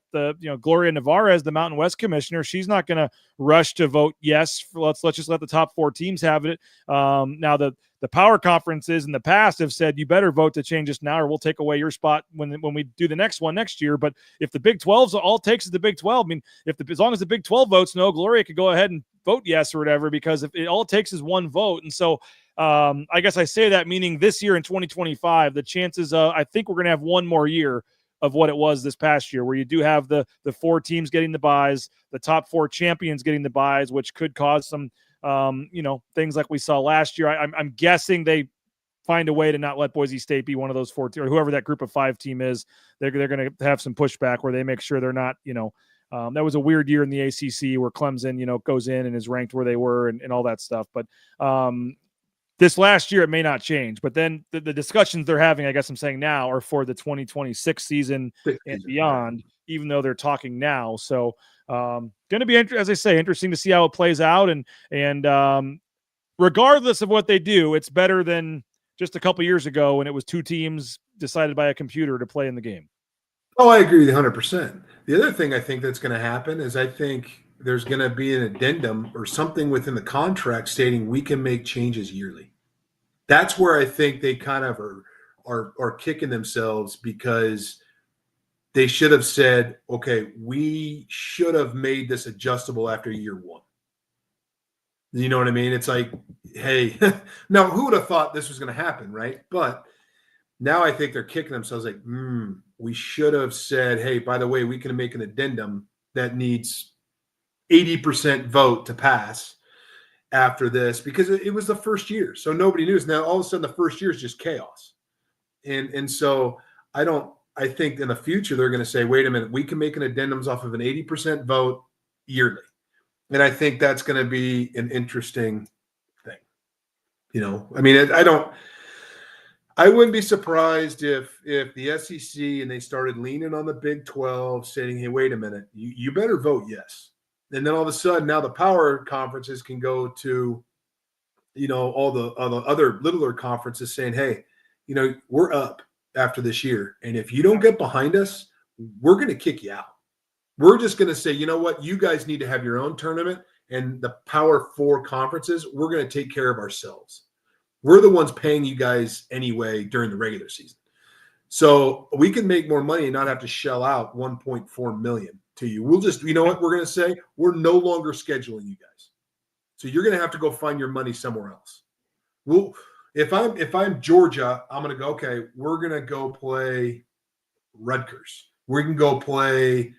Gloria Navarez, the Mountain West commissioner, she's not going to rush to vote yes. Let's just let the top 4 teams have it. Now the power conferences in the past have said, you better vote to change this now, or we'll take away your spot when we do the next one next year. But if the Big 12's all it takes is the Big 12, I mean, as long as the Big 12 votes no, Gloria could go ahead and vote yes or whatever, because if all it takes is one vote. And so I guess I say that meaning this year in 2025, the chances I think we're going to have one more year of what it was this past year, where you do have the 4 teams getting the buys, the top 4 champions getting the buys, which could cause some, things like we saw last year. I'm guessing they find a way to not let Boise State be one of those 4 or whoever that group of 5 team is. They're going to have some pushback where they make sure they're not, that was a weird year in the ACC where Clemson, goes in and is ranked where they were and all that stuff. But this last year, it may not change, but then the discussions they're having, I guess I'm saying now, are for the 2026 season and beyond, even though they're talking now. So going to be, as I say, interesting to see how it plays out. And regardless of what they do, it's better than just a couple years ago when it was 2 teams decided by a computer to play in the game. Oh, I agree with you 100%. The other thing I think that's going to happen is I think there's going to be an addendum or something within the contract stating we can make changes yearly. That's where I think they kind of are kicking themselves, because they should have said, okay, we should have made this adjustable after year 1. You know what I mean? It's like, hey, now who would have thought this was going to happen, right? But now I think they're kicking themselves like, we should have said, hey, by the way, we can make an addendum that needs 80% vote to pass after this, because it was the first year. So nobody knew. Now all of a sudden the first year is just chaos. And so I think in the future, they're going to say, wait a minute, we can make an addendums off of an 80% vote yearly. And I think that's going to be an interesting thing. I mean, I wouldn't be surprised if the SEC and they started leaning on the Big 12 saying, hey, wait a minute, you better vote yes. And then all of a sudden, now the power conferences can go to, all the other littler conferences saying, hey, we're up after this year. And if you don't get behind us, we're going to kick you out. We're just going to say, you know what? You guys need to have your own tournament, and the Power 4 conferences, we're going to take care of ourselves. We're the ones paying you guys anyway during the regular season. So we can make more money and not have to shell out $1.4 million to you. We'll just, you know what we're going to say? We're no longer scheduling you guys. So you're going to have to go find your money somewhere else. Well, if I'm Georgia, I'm going to go, okay, we're going to go play Rutgers. We can go play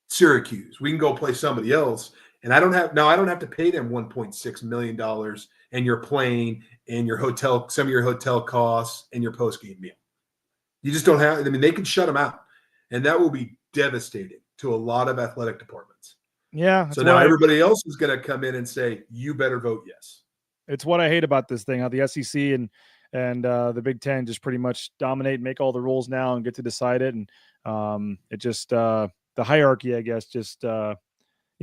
Syracuse. We can go play somebody else. And I don't have to pay them $1.6 million and your plane and your hotel, some of your hotel costs and your post-game meal. You just don't have, I mean, they can shut them out. And that will be devastating to a lot of athletic departments. Yeah. So now everybody else is going to come in and say, you better vote yes. It's what I hate about this thing, how the SEC and the Big Ten just pretty much dominate, make all the rules now and get to decide it. And it just, the hierarchy, I guess, just,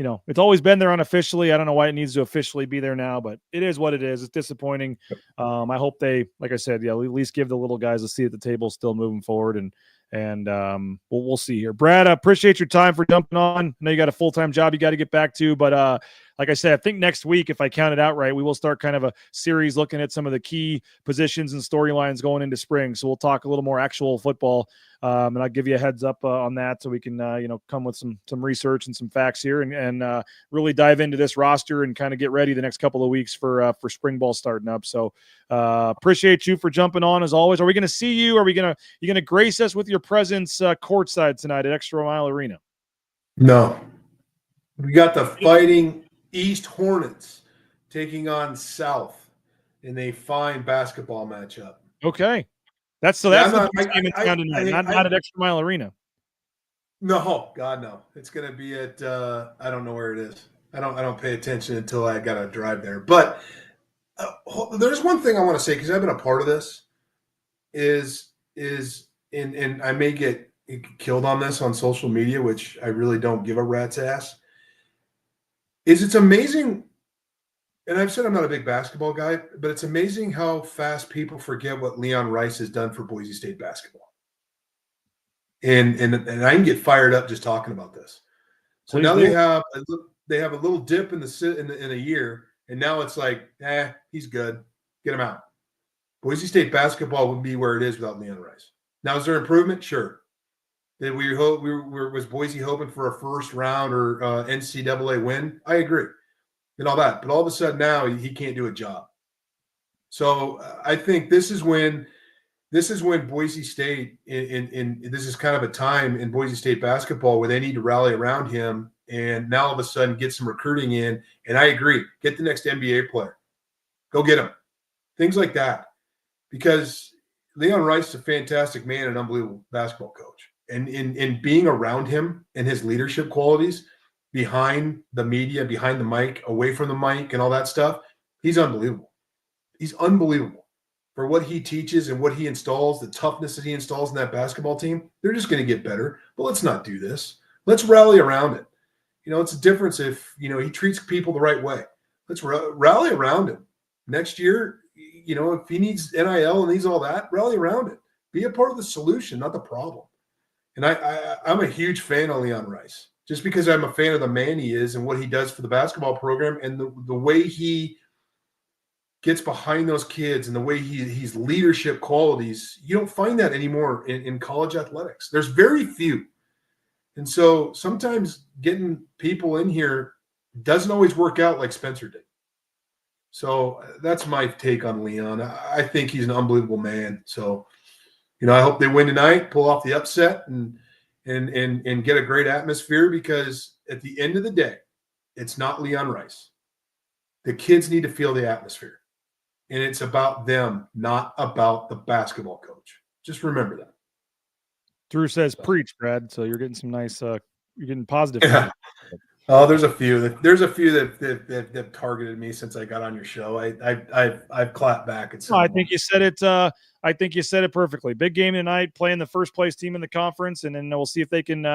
it's always been there unofficially. I don't know why it needs to officially be there now, but it is what it is. It's disappointing. I hope they, like I said, at least give the little guys a seat at the table still moving forward. And we'll see here. Brad, I appreciate your time for jumping on. I know you got a full-time job you got to get back to, but like I said, I think next week, if I count it out right, we will start kind of a series looking at some of the key positions and storylines going into spring. So we'll talk a little more actual football, and I'll give you a heads up on that so we can, come with some research and some facts here and really dive into this roster and kind of get ready the next couple of weeks for spring ball starting up. So appreciate you for jumping on as always. Are we going to see you? Are you going to grace us with your presence courtside tonight at ExtraMile Arena? No. We got the Fighting East Hornets taking on South in a fine basketball matchup. Okay. That's the biggest game in town tonight, not at ExtraMile Arena. No, God, no. It's going to be at, I don't know where it is. I don't pay attention until I got to drive there. But there's one thing I want to say, because I've been a part of this, and I may get killed on this on social media, which I really don't give a rat's ass, is it's amazing, and I've said I'm not a big basketball guy, but it's amazing how fast people forget what Leon Rice has done for Boise State basketball. And I can get fired up just talking about this. So now they have a little dip in a year, and now it's like, he's good. Get him out. Boise State basketball would be where it is without Leon Rice. Now, is there improvement? Sure. Did we hope was Boise hoping for a first round or NCAA win? I agree, and all that. But all of a sudden now he can't do a job. So I think this is when Boise State in this is kind of a time in Boise State basketball where they need to rally around him, and now all of a sudden get some recruiting in. And I agree, get the next NBA player, go get him, things like that, because Leon Rice is a fantastic man and an unbelievable basketball coach. And in being around him and his leadership qualities behind the media, behind the mic, away from the mic and all that stuff, he's unbelievable. He's unbelievable for what he teaches and what he installs, the toughness that he installs in that basketball team. They're just going to get better. But let's not do this. Let's rally around it. It's a difference if, he treats people the right way. Let's rally around him. Next year, if he needs NIL and needs all that, rally around it. Be a part of the solution, not the problem. And I'm a huge fan of Leon Rice, just because I'm a fan of the man he is and what he does for the basketball program and the way he gets behind those kids and the way he's leadership qualities. You don't find that anymore in college athletics. There's very few. And so sometimes getting people in here doesn't always work out like Spencer did. So that's my take on Leon. I think he's an unbelievable man. So, I hope they win tonight, pull off the upset, and get a great atmosphere, because at the end of the day, it's not Leon Rice. The kids need to feel the atmosphere, and it's about them, not about the basketball coach. Just remember that. Drew says, "Preach, Brad." So you're getting some nice, you're getting positive. Yeah. Oh, there's a few that targeted me since I got on your show. I've clapped back at some. I think you said it. I think you said it perfectly. Big game tonight, playing the first place team in the conference, and then we'll see if they can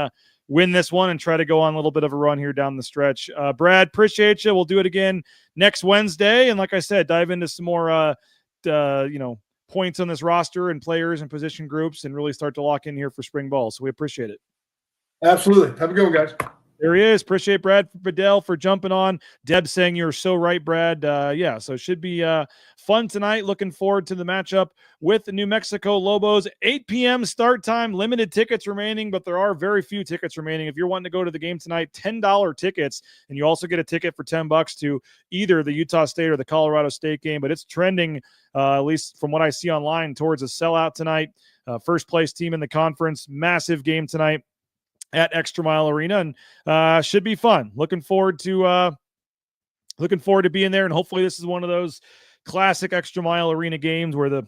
win this one and try to go on a little bit of a run here down the stretch. Brad, appreciate you. We'll do it again next Wednesday, and like I said, dive into some more, points on this roster and players and position groups, and really start to lock in here for spring ball. So we appreciate it. Absolutely. Have a good one, guys. There he is. Appreciate Brad Bedell for jumping on. Deb saying you're so right, Brad. Yeah, so it should be fun tonight. Looking forward to the matchup with the New Mexico Lobos. 8 p.m. start time. Limited tickets remaining, but there are very few tickets remaining. If you're wanting to go to the game tonight, $10 tickets, and you also get a ticket for $10 to either the Utah State or the Colorado State game. But it's trending, at least from what I see online, towards a sellout tonight. First place team in the conference. Massive game tonight at ExtraMile Arena, and should be fun. Looking forward to being there, and hopefully this is one of those classic ExtraMile Arena games where the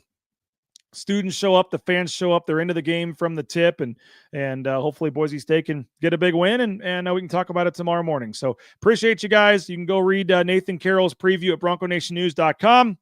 students show up, the fans show up, they're into the game from the tip, and hopefully Boise State can get a big win, and we can talk about it tomorrow morning. So appreciate you guys. You can go read Nathan Carroll's preview at BroncoNationNews.com,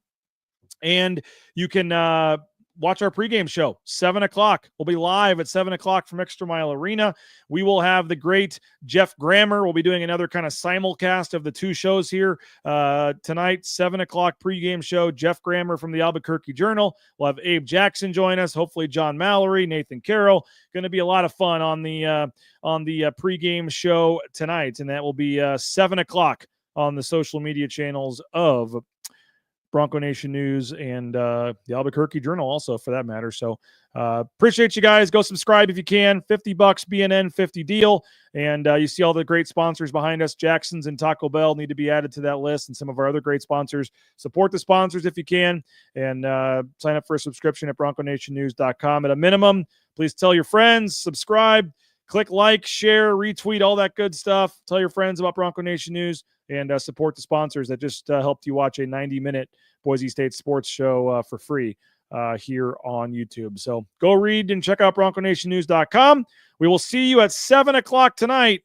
and you can watch our pregame show, 7 o'clock. We'll be live at 7 o'clock from ExtraMile Arena. We will have the great Jeff Grammer. We'll be doing another kind of simulcast of the two shows here tonight, 7 o'clock pregame show. Jeff Grammer from the Albuquerque Journal. We'll have Abe Jackson join us. Hopefully John Mallory, Nathan Carroll. Going to be a lot of fun on the pregame show tonight, and that will be 7 o'clock on the social media channels of Bronco Nation News and the Albuquerque Journal also, for that matter. So appreciate you guys. Go subscribe if you can. $50 BNN 50 deal. And you see all the great sponsors behind us. Jackson's and Taco Bell need to be added to that list, and some of our other great sponsors. Support the sponsors if you can, and sign up for a subscription at BroncoNationNews.com. At a minimum, please tell your friends, subscribe, click like, share, retweet, all that good stuff. Tell your friends about Bronco Nation News, and support the sponsors that just helped you watch a 90-minute Boise State sports show for free here on YouTube. So go read and check out BroncoNationNews.com. We will see you at 7 o'clock tonight.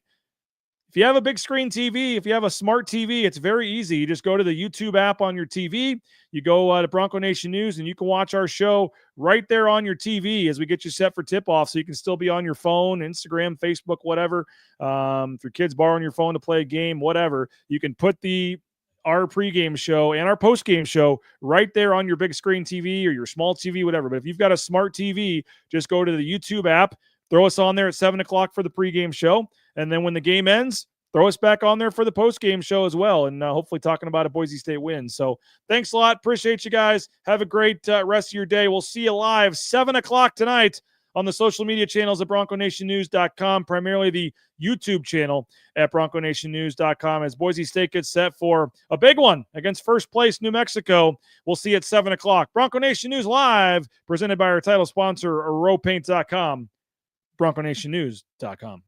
If you have a big screen TV, if you have a smart TV, it's very easy. You just go to the YouTube app on your TV. You go to Bronco Nation News, and you can watch our show right there on your TV as we get you set for tip-off, so you can still be on your phone, Instagram, Facebook, whatever. If your kid's borrowing your phone to play a game, whatever, you can put our pregame show and our postgame show right there on your big screen TV or your small TV, whatever. But if you've got a smart TV, just go to the YouTube app, throw us on there at 7 o'clock for the pregame show, and then when the game ends, throw us back on there for the post-game show as well, and hopefully talking about a Boise State win. So thanks a lot. Appreciate you guys. Have a great rest of your day. We'll see you live 7 o'clock tonight on the social media channels at BroncoNationNews.com, primarily the YouTube channel at BroncoNationNews.com, as Boise State gets set for a big one against first place New Mexico. We'll see you at 7 o'clock. Bronco Nation News Live, presented by our title sponsor, RowPaint.com, BroncoNationNews.com.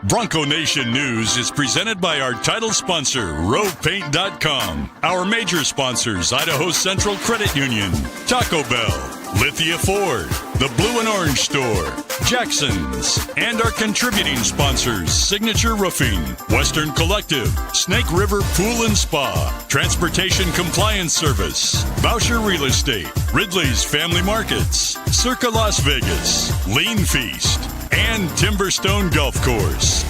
Bronco Nation News is presented by our title sponsor, RowPaint.com. Our major sponsors, Idaho Central Credit Union, Taco Bell, Lithia Ford, the Blue and Orange Store, Jackson's, and our contributing sponsors, Signature Roofing, Western Collective, Snake River Pool and Spa, Transportation Compliance Service, Boucher Real Estate, Ridley's Family Markets, Circa Las Vegas, Lean Feast, and Timberstone Golf Course.